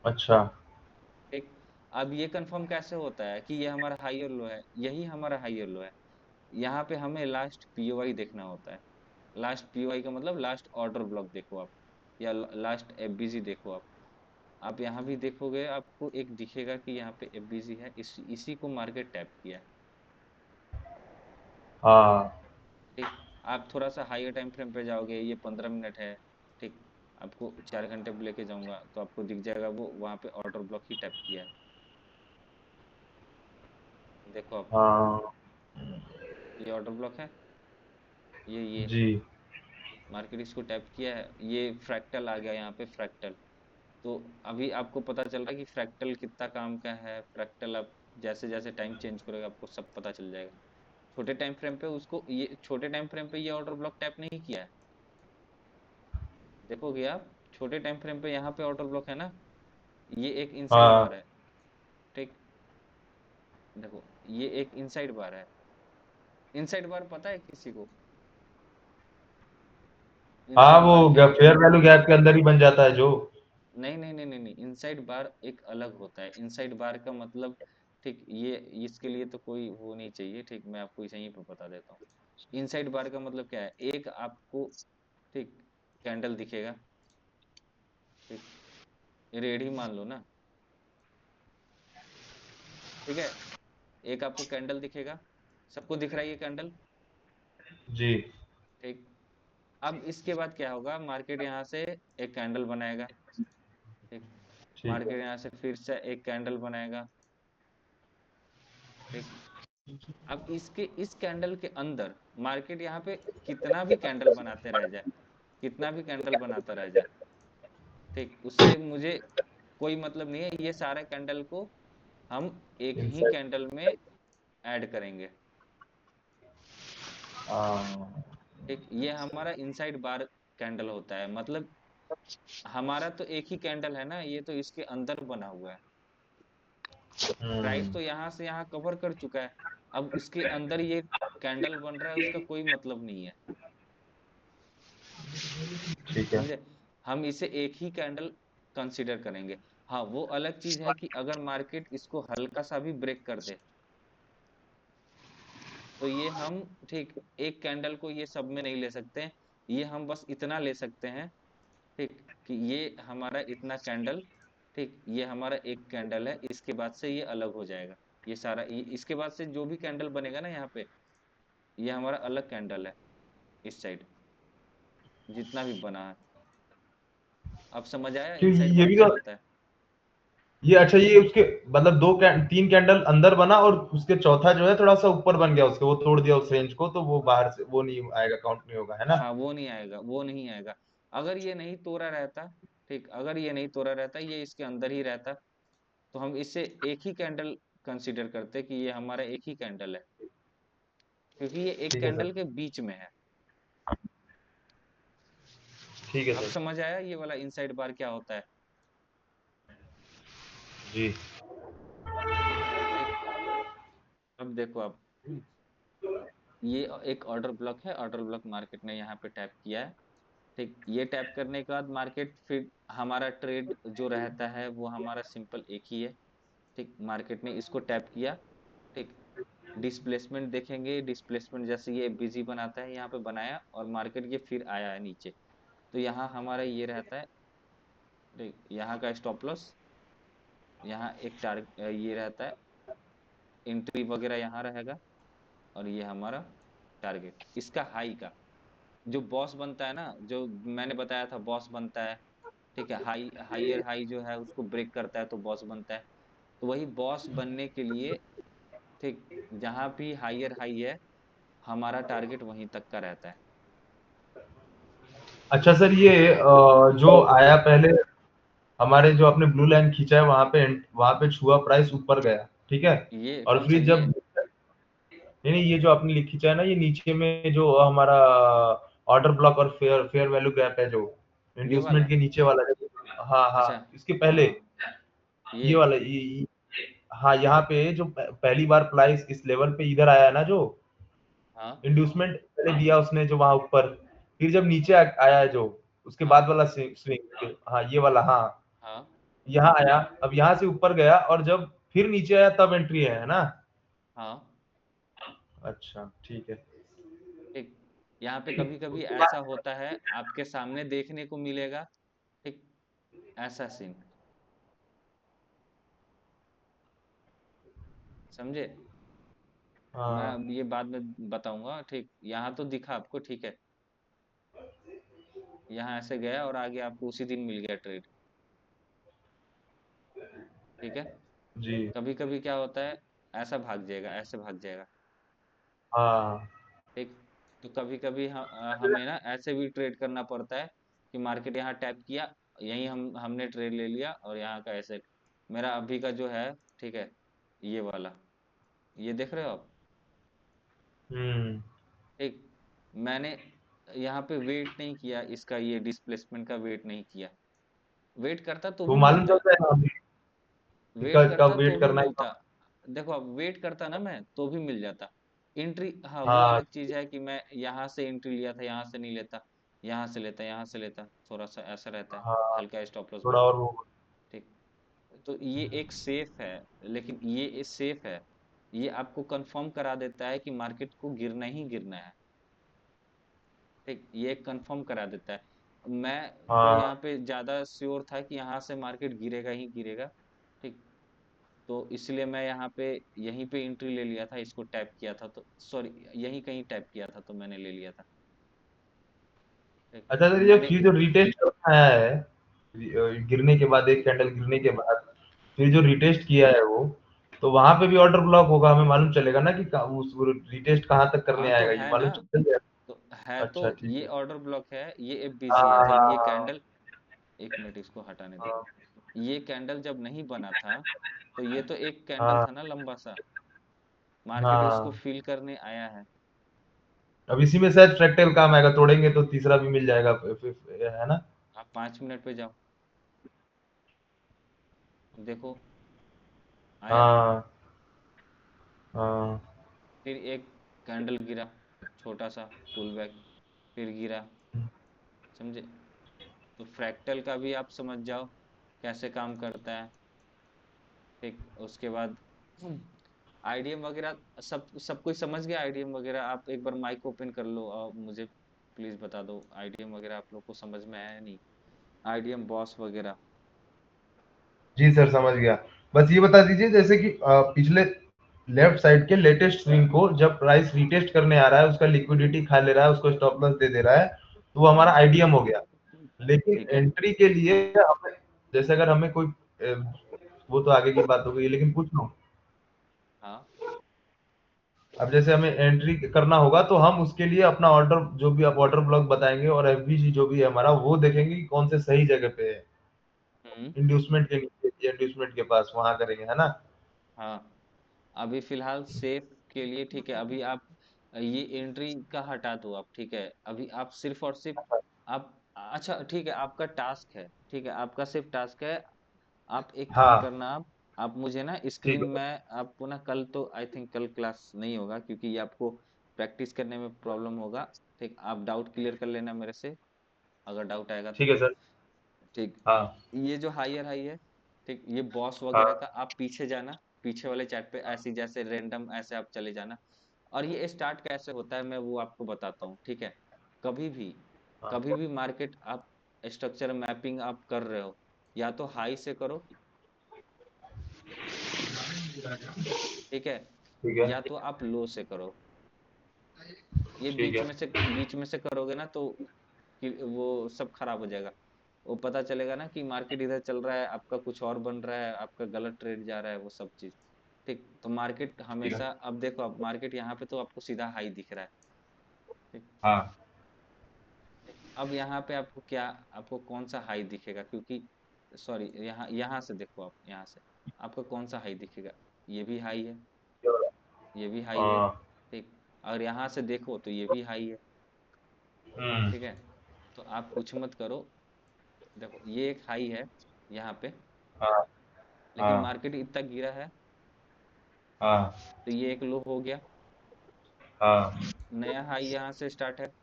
अच्छा। ठीक, अब ये कंफर्म कैसे होता है कि ये हमारा हायर लो है, यही हमारा हायर लो है। यहाँ पे हमें लास्ट पीओआई देखना होता है। लास्ट पीओआई का मतलब लास्ट ऑर्डर ब्लॉक देखो आप, या लास्ट एफबीजी देखो आप यहाँ भी देखोगे आपको एक दिखेगा कि यहाँ पे एफबीजी है, इसी को मार्केट टैप किया है। हाँ ठीक, आप थोड़ा सा हायर टाइम फ्रेम पे जाओगे, ये 15 मिनट है, ठीक, आपको 4 घंटे पे लेके जाऊंगा तो आपको दिख जाएगा वो वहां पे ऑर्डर ब्लॉक ही टैप किया है। देखो आप, हाँ ये ऑर्डर ब्लॉक है, ये जी। मार्केट इसको टैप किया है, ये फ्रैक्टल आ गया यहाँ पे, फ्रैक्टल। तो अभी आपको पता चल रहा है कि फ्रैक्टल कितना काम का है। फ्रैक्टल आप जैसे जैसे टाइम चेंज करोगे आपको सब पता चल जाएगा। छोटे टाइम फ्रेम पे उसको, ये छोटे टाइम फ्रेम पे ये ऑर्डर ब्लॉक टैप नहीं किया है, देखोगे आप छोटे टाइम फ्रेम पे यहाँ पे ऑर्डर ब्लॉक है ना, ये एक इनसाइड बार हाँ है। ठीक, देखो ये एक इनसाइड बार है। इनसाइड बार पता है किसी को, हाँ, इनसाइड वो बार क्या होता फेयर है। वैल्यू गैप के अंदर ही बन जाता है जो। नहीं नहीं नहीं नहीं नहीं, इनसाइड बार एक अलग होता है। इनसाइड बार का मतलब, ठीक, ये इसके लिए तो कोई वो नहीं चाहिए, ठीक मैं आपको इसे यहीं पे बता देता हूँ। इनसाइड बार का मतलब क्या है, एक आपको, ठीक, कैंडल दिखेगा, ठीक, रेड ही मान लो ना, ठीक है, एक आपको कैंडल दिखेगा, सबको दिख रहा है ये कैंडल, जी। ठीक। अब इसके बाद क्या होगा, मार्केट यहाँ से एक कैंडल बनाएगा, ठीक, ठीक है। मार्केट यहाँ से फिर से एक कैंडल बनाएगा, ठीक। अब इसके इस कैंडल के अंदर मार्केट यहाँ पे कितना भी कैंडल बनाते रह जाए, कितना भी कैंडल बनाता रह जाए, ठीक, उससे मुझे कोई मतलब नहीं है। ये सारे कैंडल को हम एक ही इनसाइड। कैंडल में ऐड करेंगे। हाँ। ठीक, ये हमारा इनसाइड बार कैंडल होता है, मतलब हमारा तो एक ही कैंडल है ना, ये तो इसके अंदर बना हुआ है। प्राइस हम्म। तो यहाँ से यहाँ कवर कर चुका है, अब उसके अंदर ये कैंडल बन रहा है, उसका कोई मतलब नहीं है। ठीक है। समझे, हम इसे एक ही कैंडल कंसीडर करेंगे। हाँ वो अलग चीज है कि अगर मार्केट इसको हल्का सा भी ब्रेक कर दे तो ये हम, ठीक, एक कैंडल को ये सब में नहीं ले सकते, ये हम बस इतना ले सकते हैं, ठीक, कि ये हमारा इतना कैंडल, ठीक, ये हमारा एक कैंडल है, इसके बाद से ये अलग हो जाएगा। ये सारा इसके बाद से जो भी कैंडल बनेगा ना यहाँ पे, ये हमारा अलग कैंडल है, इस साइड जितना भी बना है। अब समझ आया क्यों इनसाइड ये बार भी क्या तो, होता है। ये अच्छा, ये उसके मतलब तीन कैंडल अंदर बना और उसके चौथा जो है थोड़ा सा ऊपर बन गया उसके, वो तोड़ दिया उस रेंज को, तो वो बाहर से वो नहीं आएगा, काउंट नहीं होगा, है ना। हाँ वो नहीं आएगा, वो नहीं आएगा। अगर ये नहीं तोड़ा रहता, ठीक, अगर ये नहीं तोड़ा रहता, ये इसके अंदर ही रहता, तो हम इसे एक ही कैंडल कंसीडर करते कि ये हमारा एक ही कैंडल है, क्योंकि ये एक ठीक है कैंडल सर। के बीच में है। ठीक है अब सर। समझ आया ये वाला इनसाइड बार क्या होता है। जी। ठीक, अब देखो आप, ये एक ऑर्डर ब्लॉक है, ऑर्डर ब्लॉक मार्केट ने यहाँ पे टैप किया है, ठीक, ये टैप करने के बाद मार्केट फिर हमारा ट्रेड जो रहता है वो हमारा सिंपल एक ही है, ठीक, मार्केट ने इसको टैप किया, ठीक, डिस्प्लेसमेंट देखेंगे, डिस्प्लेसमेंट जैसे ये बिजी बनाता है यहाँ पे बनाया और मार्केट ये फिर आया है नीचे, तो यहाँ हमारा ये रहता है, ठीक, यहाँ का स्टॉप लॉस, यहाँ एक टारगेट ये रहता है, एंट्री वगैरह यहाँ रहेगा, और ये हमारा टारगेट इसका हाई का जो बॉस बनता है ना, जो मैंने बताया था बॉस बनता है, ठीक है, हाई हायर हाई जो है उसको ब्रेक करता है तो बॉस बनता है। तो वही बॉस बनने के लिए ठीक, जहाँ भी हायर हाई है हमारा टारगेट वहीं तक का रहता है। अच्छा सर, ये जो आया पहले, हमारे जो आपने ब्लू लाइन खींचा है वहां पे छुआ, प्राइस ऊपर गया, ठीक है, ये और कौन सा फिर ये? जब नहीं नहीं, ये जो आपने खींचा है ना, ये नीचे में जो हमारा ऑर्डर ब्लॉक और फेयर फेयर वैल्यू गैप है, जो ये वाला? इंड्यूसमेंट के नीचे वाला हाँ हाँ, अच्छा, इसके पहले हाँ, ये ये वाला हाँ, यहाँ पे जो पहली बार प्राइस इस लेवल पे इधर आया है ना, जो हाँ इंड्यूसमेंट पहले दिया उसने जो वहां ऊपर, फिर जब नीचे आया है जो उसके हाँ बाद वाला स्विंग, हाँ ये वाला, हाँ हाँ यहाँ आया, अब यहाँ से ऊपर गया और जब फिर नीचे आया तब एंट्री है ना? हाँ। अच्छा ठीक है। ठीक, यहाँ पे कभी कभी उसके ऐसा बाद होता है आपके सामने देखने को मिलेगा। ठीक, ऐसा सीन, समझे? मैं हाँ अब ये बाद में बताऊंगा। ठीक, यहाँ तो दिखा आपको, ठीक है, यहाँ ऐसे गया और आगे आपको उसी दिन मिल गया ट्रेड। ठीक है, जी, कभी कभी क्या होता है, ऐसा भाग जाएगा, ऐसे भाग जाएगा। हाँ ठीक, तो कभी कभी हमें ना ऐसे भी ट्रेड करना पड़ता है कि मार्केट यहाँ टैप किया, यहीं हमने ट्रेड ले लिया और यहाँ का ऐसे। मेरा अभी का जो है, ठीक है, ये वाला, ये देख रहे हो आप? हम्म। ठीक, मैंने यहाँ पे वेट नहीं किया इसका, ये डिस्प्लेसमेंट का वेट नहीं किया। वेट करता तो तो भी मालूम मिलता, चलता है ना हमें वेट करता कब तो वेट भी करना है मिलता। देखो अब वेट करता ना मैं, तो भी मिल जाता एंट्री। हाँ, वो हाँ अलग चीज है कि मैं यहाँ से एंट्री लिया था, यहाँ से नहीं लेता, यहाँ से लेता, यहाँ से लेता, थोड़ा सा ऐसा रहता है, हाँ, हल्का स्टॉप लॉस थोड़ा बढ़ता। और वो। ठीक, तो ये एक सेफ है, लेकिन ये सेफ है, ये आपको कंफर्म करा देता है कि मार्केट को गिरना ही गिरना है। ठीक, ये कंफर्म करा देता है। मैं तो हाँ यहाँ पे ज्यादा श्योर था कि यहाँ से मार्केट गिरेगा ही गिरेगा। ठीक, तो इसलिए मैं यहाँ पे यहीं पे एंट्री ले लिया था, इसको टैप किया था, तो सॉरी, यहीं कहीं टैप किया था तो मैंने ले लिया था। ठीक, अच्छा तो सर, ये मैंने फिर जो रिटेस्ट आया है, गिरने के बाद, एक कैंडल गिरने के बाद फिर जो रिटेस्ट किया है वो, तो वहां पे भी ऑर्डर ब्लॉक होगा, हमें मालूम चलेगा ना कि उस रिटेस्ट कहाँ तक करने हाँ तो आएगा, ये है ना, मालूम चल जाएगा? तो है तो, अच्छा ठीक ये है। ऑर्डर ब्लॉक है, ये हाँ एफबीसी है। जब ये हाँ कैंडल, एक मिनट इसको हटाने दो, हाँ ये कैंडल जब नहीं बना था तो ये तो एक कैंडल हाँ था ना लंबा सा, मार्केट उसको हाँ। फिल करने आया है। अब इसी में शायद फ्रैक्टल काम आएगा, तोड़ेंगे तो तीसरा भी मिल जाएगा, है ना? आप 5 मिनट पे जाओ, देखो आया। हाँ हाँ फिर एक कैंडल गिरा, छोटा सा पुल बैक, फिर गिरा, समझे? तो फ्रैक्टल का भी आप समझ जाओ कैसे काम करता है। ठीक, उसके बाद आईडीएम वगैरह, सब सब कुछ समझ गया। आईडीएम वगैरह आप एक बार माइक ओपन कर लो और मुझे प्लीज बता दो, आईडीएम वगैरह आप लोग को समझ में आया या नहीं? आईडीएम बॉस वगैरह। जी सर, समझ गया। बस ये बता दीजिए, जैसे कि पिछले लेफ्ट साइड के लेटेस्ट स्विंग को जब प्राइस रिटेस्ट करने आ रहा है, उसका लिक्विडिटी खा ले रहा है, उसको स्टॉप लॉस दे दे रहा है, तो वो हमारा हम्म, आईडीएम हो गया। लेकिन ठीक है, एंट्री के लिए हमें, जैसे अगर हमें कोई वो तो आगे की बात हो गई, लेकिन पूछ लो, हाँ अब जैसे हमें एंट्री करना होगा तो हम उसके लिए अपना ऑर्डर, जो भी आप ऑर्डर ब्लॉक बताएंगे और एफबीजी जो भी है हमारा, वो देखेंगे कि कौन से सही जगह पे है, हम्म, इंड्यूसमेंट के नीचे या इंड्यूसमेंट के पास, वहां करेंगे, है ना? हाँ। अभी फिलहाल सेफ के लिए, ठीक है, अभी आप ये एंट्री का हटा दो आप। ठीक है, अभी आप सिर्फ और सिर्फ आप, अच्छा ठीक है, आपका टास्क है, ठीक है, आपका सिर्फ टास्क है। आप एक काम हाँ करना, आप मुझे ना ठीक स्क्रीन है। में आपको ना, कल तो आई थिंक कल क्लास नहीं होगा क्योंकि ये आपको प्रैक्टिस करने में प्रॉब्लम होगा। ठीक, आप डाउट क्लियर कर लेना मेरे से अगर डाउट आएगा ठीक तो। है सर। ठीक, हाँ ये जो हायर हाई है, ठीक, ये बॉस वगैरह का, हाँ आप पीछे जाना, पीछे वाले चैट पे ऐसे जैसे रेंडम ऐसे आप चले जाना। और ये स्टार्ट कैसे होता है मैं वो आपको बताता हूँ। ठीक है, कभी भी, हाँ कभी भी मार्केट आप स्ट्रक्चर मैपिंग आप कर रहे हो, या तो हाई से करो, ठीक है, ठीक है। या तो आप लो से करो। ये ठीक है। बीच में से करोगे ना तो वो सब खराब हो जाएगा। वो पता चलेगा ना कि मार्केट इधर चल रहा है, आपका कुछ और बन रहा है, आपका गलत ट्रेड जा रहा है, वो सब चीज। ठीक। तो मार्केट हमेशा, अब देखो, अब मार्केट यहाँ पे तो आपको सीधा हाई दिख रहा है, ठीक। हाँ अब यहाँ पे आपको क्या, आपको कौन सा हाई दिखेगा, क्योंकि सॉरी, यहाँ यहाँ से देखो, आप यहाँ से आपको कौन सा हाई दिखेगा, ये भी हाई है, ये भी हाई है, हाँ ठीक। और यहाँ से देखो तो ये भी हाई है, हम्म ठीक है। तो आप कुछ मत करो, देखो ये एक हाई है यहाँ पे, हाँ लेकिन हाँ मार्केट इतना गिरा है, हाँ तो ये एक लो हो गया, हाँ नया हाई यहाँ से स्टार्ट है,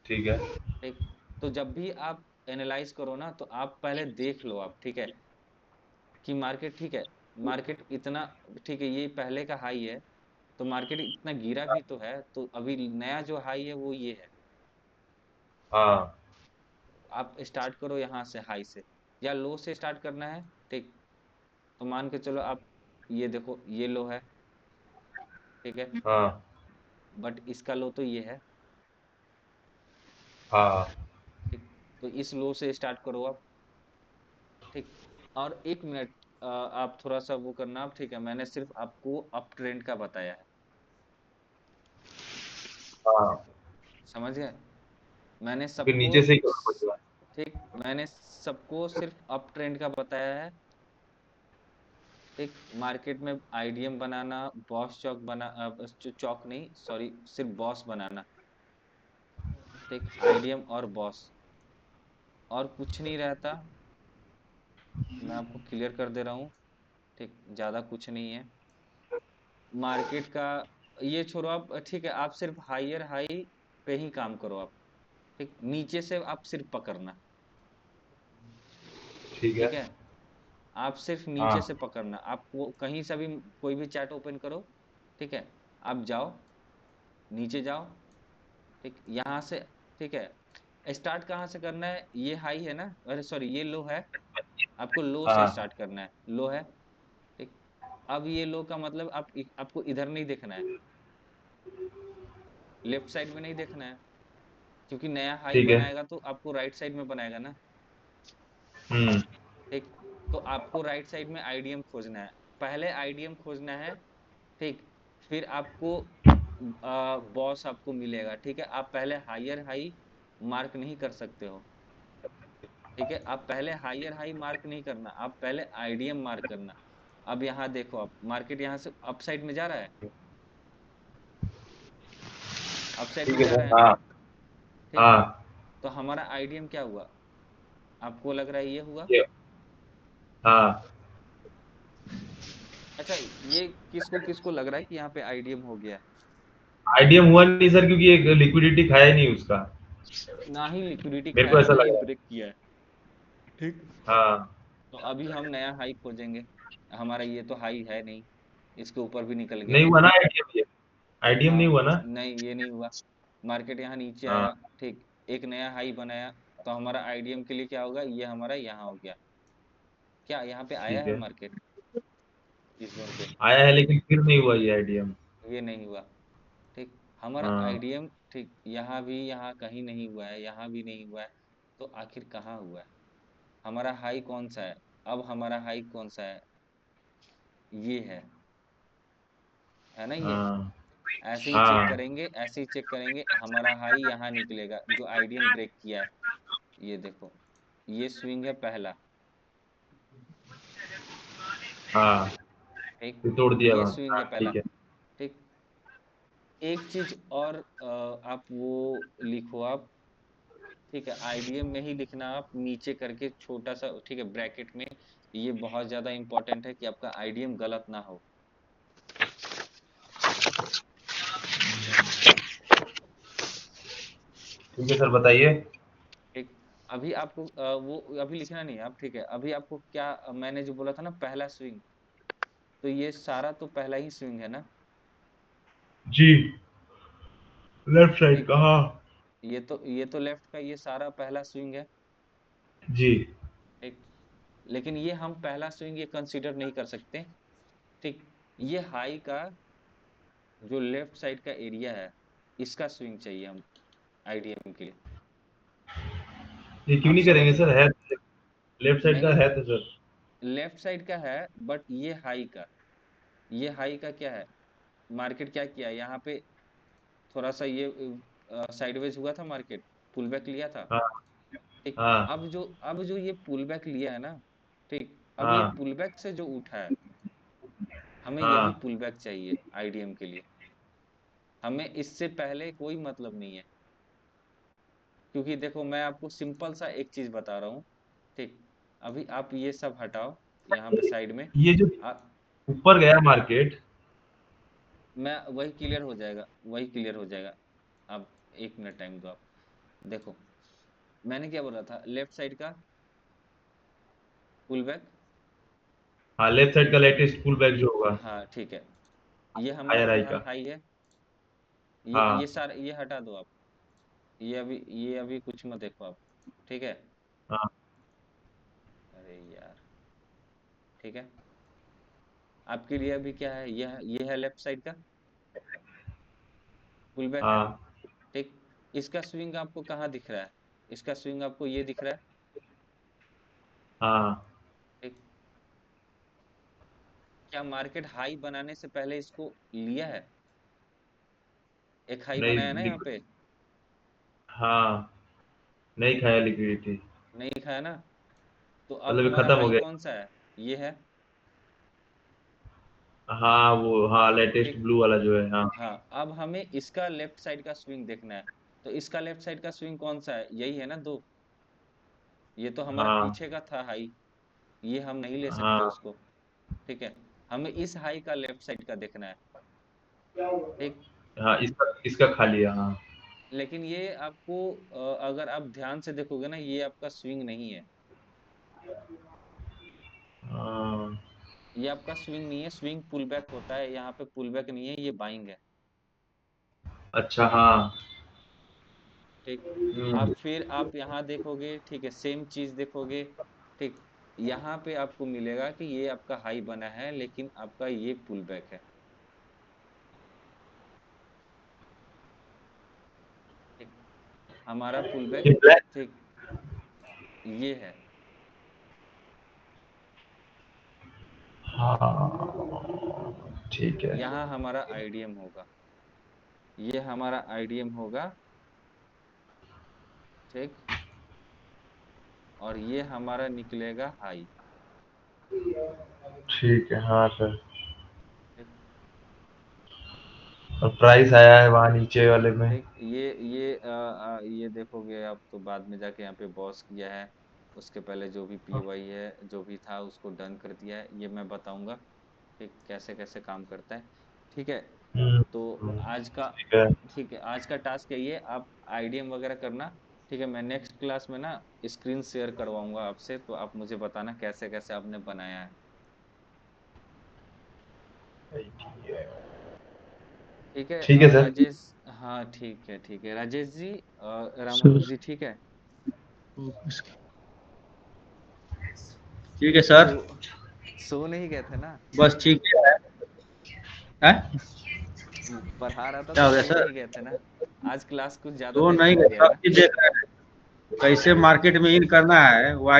ठीक है ठीक। तो जब भी आप एनालाइज करो ना, तो आप पहले देख लो आप, ठीक है, कि मार्केट, ठीक है, मार्केट इतना, ठीक है, ये पहले का हाई है, तो मार्केट इतना गिरा भी तो है, तो अभी नया जो हाई है वो ये है। हाँ आप स्टार्ट करो यहाँ से हाई से, या लो से स्टार्ट करना है, ठीक। तो मान के चलो आप, ये देखो ये लो है, ठीक है, हाँ बट इसका लो तो ये है, हाँ ठीक। तो इस लो से स्टार्ट करो आप, ठीक। और 1 मिनट, आप थोड़ा सा वो करना आप, ठीक है, मैंने सिर्फ आपको अप ट्रेंड का बताया है, हाँ समझ गए, मैंने फिर सबको, नीचे से ही करना पड़ेगा। ठीक, मैंने सबको सिर्फ अप ट्रेंड का बताया है, ठीक। मार्केट में आईडीएम बनाना, बॉस चौक चौक नहीं, सॉरी, सिर्फ बॉस बनाना, ठीक, आईडीएम और बॉस, और कुछ नहीं रहता, मैं आपको क्लियर कर दे रहा हूँ, ठीक, ज्यादा कुछ नहीं है मार्केट का। ये छोड़ो आप, ठीक है, आप सिर्फ हायर हाई पे ही काम करो आप, ठीक, नीचे से आप सिर्फ पकड़ना, ठीक है ठीक है, आप सिर्फ नीचे हाँ से पकड़ना, आप वो कहीं से भी कोई भी चार्ट ओपन करो, ठीक है, आप जाओ, नीचे जाओ, ठीक, यहाँ से, ठीक है, स्टार्ट कहाँ से करना है, ये हाई है ना, अरे सॉरी, ये लो है, आपको लो से हाँ स्टार्ट करना है, लो है, ठीक। अब ये लो का मतलब आपको इधर नहीं देखना है, लेफ्ट साइड में नहीं देखना है, क्योंकि नया हाई ठीक है बनाएगा तो आपको राइट साइड में बनाएगा ना, हम्म ठीक। तो आपको राइट साइड में आईडीएम खोजना है, पहले आईडीएम खोजना है, ठीक। फिर आपको बॉस आपको मिलेगा, ठीक है, आप पहले हायर हाई मार्क नहीं कर सकते हो, ठीक है, आप पहले हायर हाई मार्क नहीं करना, आप पहले आईडीएम मार्क करना। अब यहाँ देखो, आप मार्केट यहाँ से अप साइड में जा रहा है, अप साइड ठीक में है जा रहा सर है ना, हाँ ठीक। हाँ तो हमारा आईडीएम क्या हुआ, आपको लग रहा है ये हुआ, ये हाँ अच्छा, ये किसको किसको लग रहा है कि यहाँ पे आईडीएम हो गया है, आईडीएम हुआ नहीं सर क्योंकि एक लिक्विडिटी खाया नहीं उसका ना ही लिक्विडिटी मेरे को खाया, ऐसा ना लग ही रहा है ब्रेक किया है, ठीक। हाँ तो अभी हम नया हाई खोजेंगे, हमारा ये तो हाई है नहीं, इसके ऊपर भी निकल गया, नहीं हुआ ना आईडीएम ये आईडीएम नहीं हाँ, हुआ ना नहीं ये नहीं हुआ, मार्केट यहाँ नीचे हाँ आया, ठीक, एक नया हाई बनाया, तो हमारा आईडीएम के लिए क्या होगा, ये हमारा यहाँ हो गया, क्या यहाँ पे आया ठीक है है मार्केट इस जोन पे, आया है लेकिन फिर नहीं हुआ ये आईडीएम ये नहीं हुआ, ठीक। हमारा हाँ आईडीएम, ठीक, यहाँ भी, यहाँ कहीं नहीं हुआ है, यहाँ भी नहीं हुआ है, तो आखिर कहाँ हुआ है, हमारा हाई कौन सा है, अब हमारा हाई कौन सा ये है ना, ये हाँ ऐसे ही चेक हाँ करेंगे, ऐसे ही चेक करेंगे, हमारा हाई यहाँ निकलेगा जो आईडीएम ब्रेक किया है, ये देखो, ये स्विंग है पहला, हाँ ठीक, फिर तोड़ दिया ये वहाँ स्विंग है हाँ पहला, ठीक है ठीक। एक चीज और, आप वो लिखो आप, ठीक है, आईडीएम में ही लिखना आप, नीचे करके छोटा सा, ठीक है, ब्रैकेट में, ये बहुत ज्यादा इंपॉर्टेंट है कि आपका आईडीएम गलत ना हो, ठीक है सर बताइए ठीक। अभी आपको वो अभी लिखना नहीं है आप, ठीक है, अभी आपको क्या, मैंने जो बोला था ना पहला स्विंग, तो ये सारा तो पहला ही स्विंग है ना, जी लेफ्ट साइड ठीक। का हाँ ये तो लेफ्ट का ये सारा पहला स्विंग है, जी ठीक। लेकिन ये हम पहला स्विंग ये कंसीडर नहीं कर सकते, ठीक। ये हाई का जो लेफ्ट साइड का एरिया है, इसका स्विंग चाहिए हम आईडीएम के लिए, ये क्यों आप नहीं समझ करेंगे रहे, सर है लेफ्ट साइड का नहीं, है तो सर लेफ्ट साइड का है, बट ये हाई का, ये हाई का क्या है, मार्केट क्या किया यहाँ पे, थोड़ा सा ये साइडवेज हुआ था, मार्केट पुल बैक लिया था। हाँ ठीक, हाँ अब जो ये पुल बैक लिया है ना, ठीक, अब ये हाँ पुल बैक से जो उठा है, हमें यही हाँ पुल बैक चाहिए आईडीएम के लिए, हमें इससे पहले कोई मतलब नहीं है। क्योंकि देखो मैं आपको सिंपल सा एक चीज बता रहा हूँ, ठीक, अभी आप ये सब हटाओ यहाँ पे साइड में। ये जो आ, ऊपर गया मार्केट, मैं वही क्लियर हो जाएगा, वही क्लियर हो जाएगा। आप 1 मिनट टाइम दो। आप देखो मैंने क्या बोला था, लेफ्ट साइड का पुल बैक, हाँ लेफ्ट साइड का लेटेस्ट पुल बैक जो होगा, हाँ ठीक है, ये हमारा हायर हाई फिलहाल का। हाई है। ये हाँ सारे ये हटा दो आप, ये अभी कुछ मत देखो आप, ठीक है। हाँ अरे यार, ठीक है, आपके लिए अभी क्या है, ये है लेफ्ट साइड का पुल बैक है, हाँ ठीक। इसका स्विंग आपको कहाँ दिख रहा है, इसका स्विंग आपको ये दिख रहा है, हाँ। ठीक। क्या मार्केट हाई बनाने से पहले इसको लिया है, एक हाई बनाया ना नहीं यहाँ पे, हाँ, नहीं खाया लिक्विडिटी, नहीं खाया ना, तो अब मतलब ये हमारा खत्म हो हाई गया। कौन सा है, ये है, हाँ वो, हाँ लेटेस्ट ठीक। ब्लू वाला जो है, हाँ। हाँ, अब हमें इसका लेफ्ट साइड का स्विंग देखना है, तो इसका लेफ्ट साइड का स्विंग कौन सा है, यही है ना दो, ये तो हमारा हाँ पीछे का था हाई, ये हम नहीं ले सकते हाँ उसको, ठीक है। हमें इस हाई का लेफ्ट साइड का देखना है, ठीक। हाँ, इसका इसका खाली है, हाँ। लेकिन ये आपको अगर आप ध्यान से देखोगे ना, ये आपका स्विंग नहीं है, हाँ, ये आपका स्विंग नहीं है, स्विंग पुल बैक होता है, यहाँ पे पुल बैक नहीं है, ये बाइंग है, अच्छा हाँ। ठीक। आप फिर आप यहाँ देखोगे, ठीक है, सेम चीज देखोगे, ठीक। यहाँ पे आपको मिलेगा कि ये आपका हाई बना है, लेकिन आपका ये पुल बैक है, ठीक। हमारा पुल ये बैक, ब्लैक, ठीक, ये है, हाँ ठीक है। यहाँ हमारा आईडीएम होगा, ये हमारा आईडीएम होगा, ठीक। और ये हमारा निकलेगा हाई, ठीक है, हाँ सर। ठीक। और प्राइस आया है वहाँ नीचे वाले में। ठीक, ये देखोगे आप तो बाद में जाके यहाँ पे बॉस किया है, उसके पहले जो भी पीवाई है जो भी था उसको डन कर दिया है, ये मैं बताऊंगा, ठीक, कैसे कैसे काम करता है, ठीक है। तो आज का, ठीक है। ठीक है, आज का टास्क यही है, आप आईडीएम वगैरह करना, ठीक है। मैं नेक्स्ट क्लास में ना स्क्रीन शेयर करवाऊंगा आपसे, तो आप मुझे बताना कैसे कैसे आपने बनाया है, ठीक है। ठीक है सर। राजेश, हाँ ठीक है, ठीक है राजेश जी, रामानुज सर जी, ठीक है। ठीक है सर। सो सो नहीं गए थे ना, बस ठीक है। हैं? पढ़ा रहा था क्या तो हो गया सो सर? नहीं गए थे ना, आज क्लास कुछ ज्यादा तो देर नहीं का हो गए, गया सब ना। चीज देख रहे हैं। कैसे मार्केट में इन करना है वो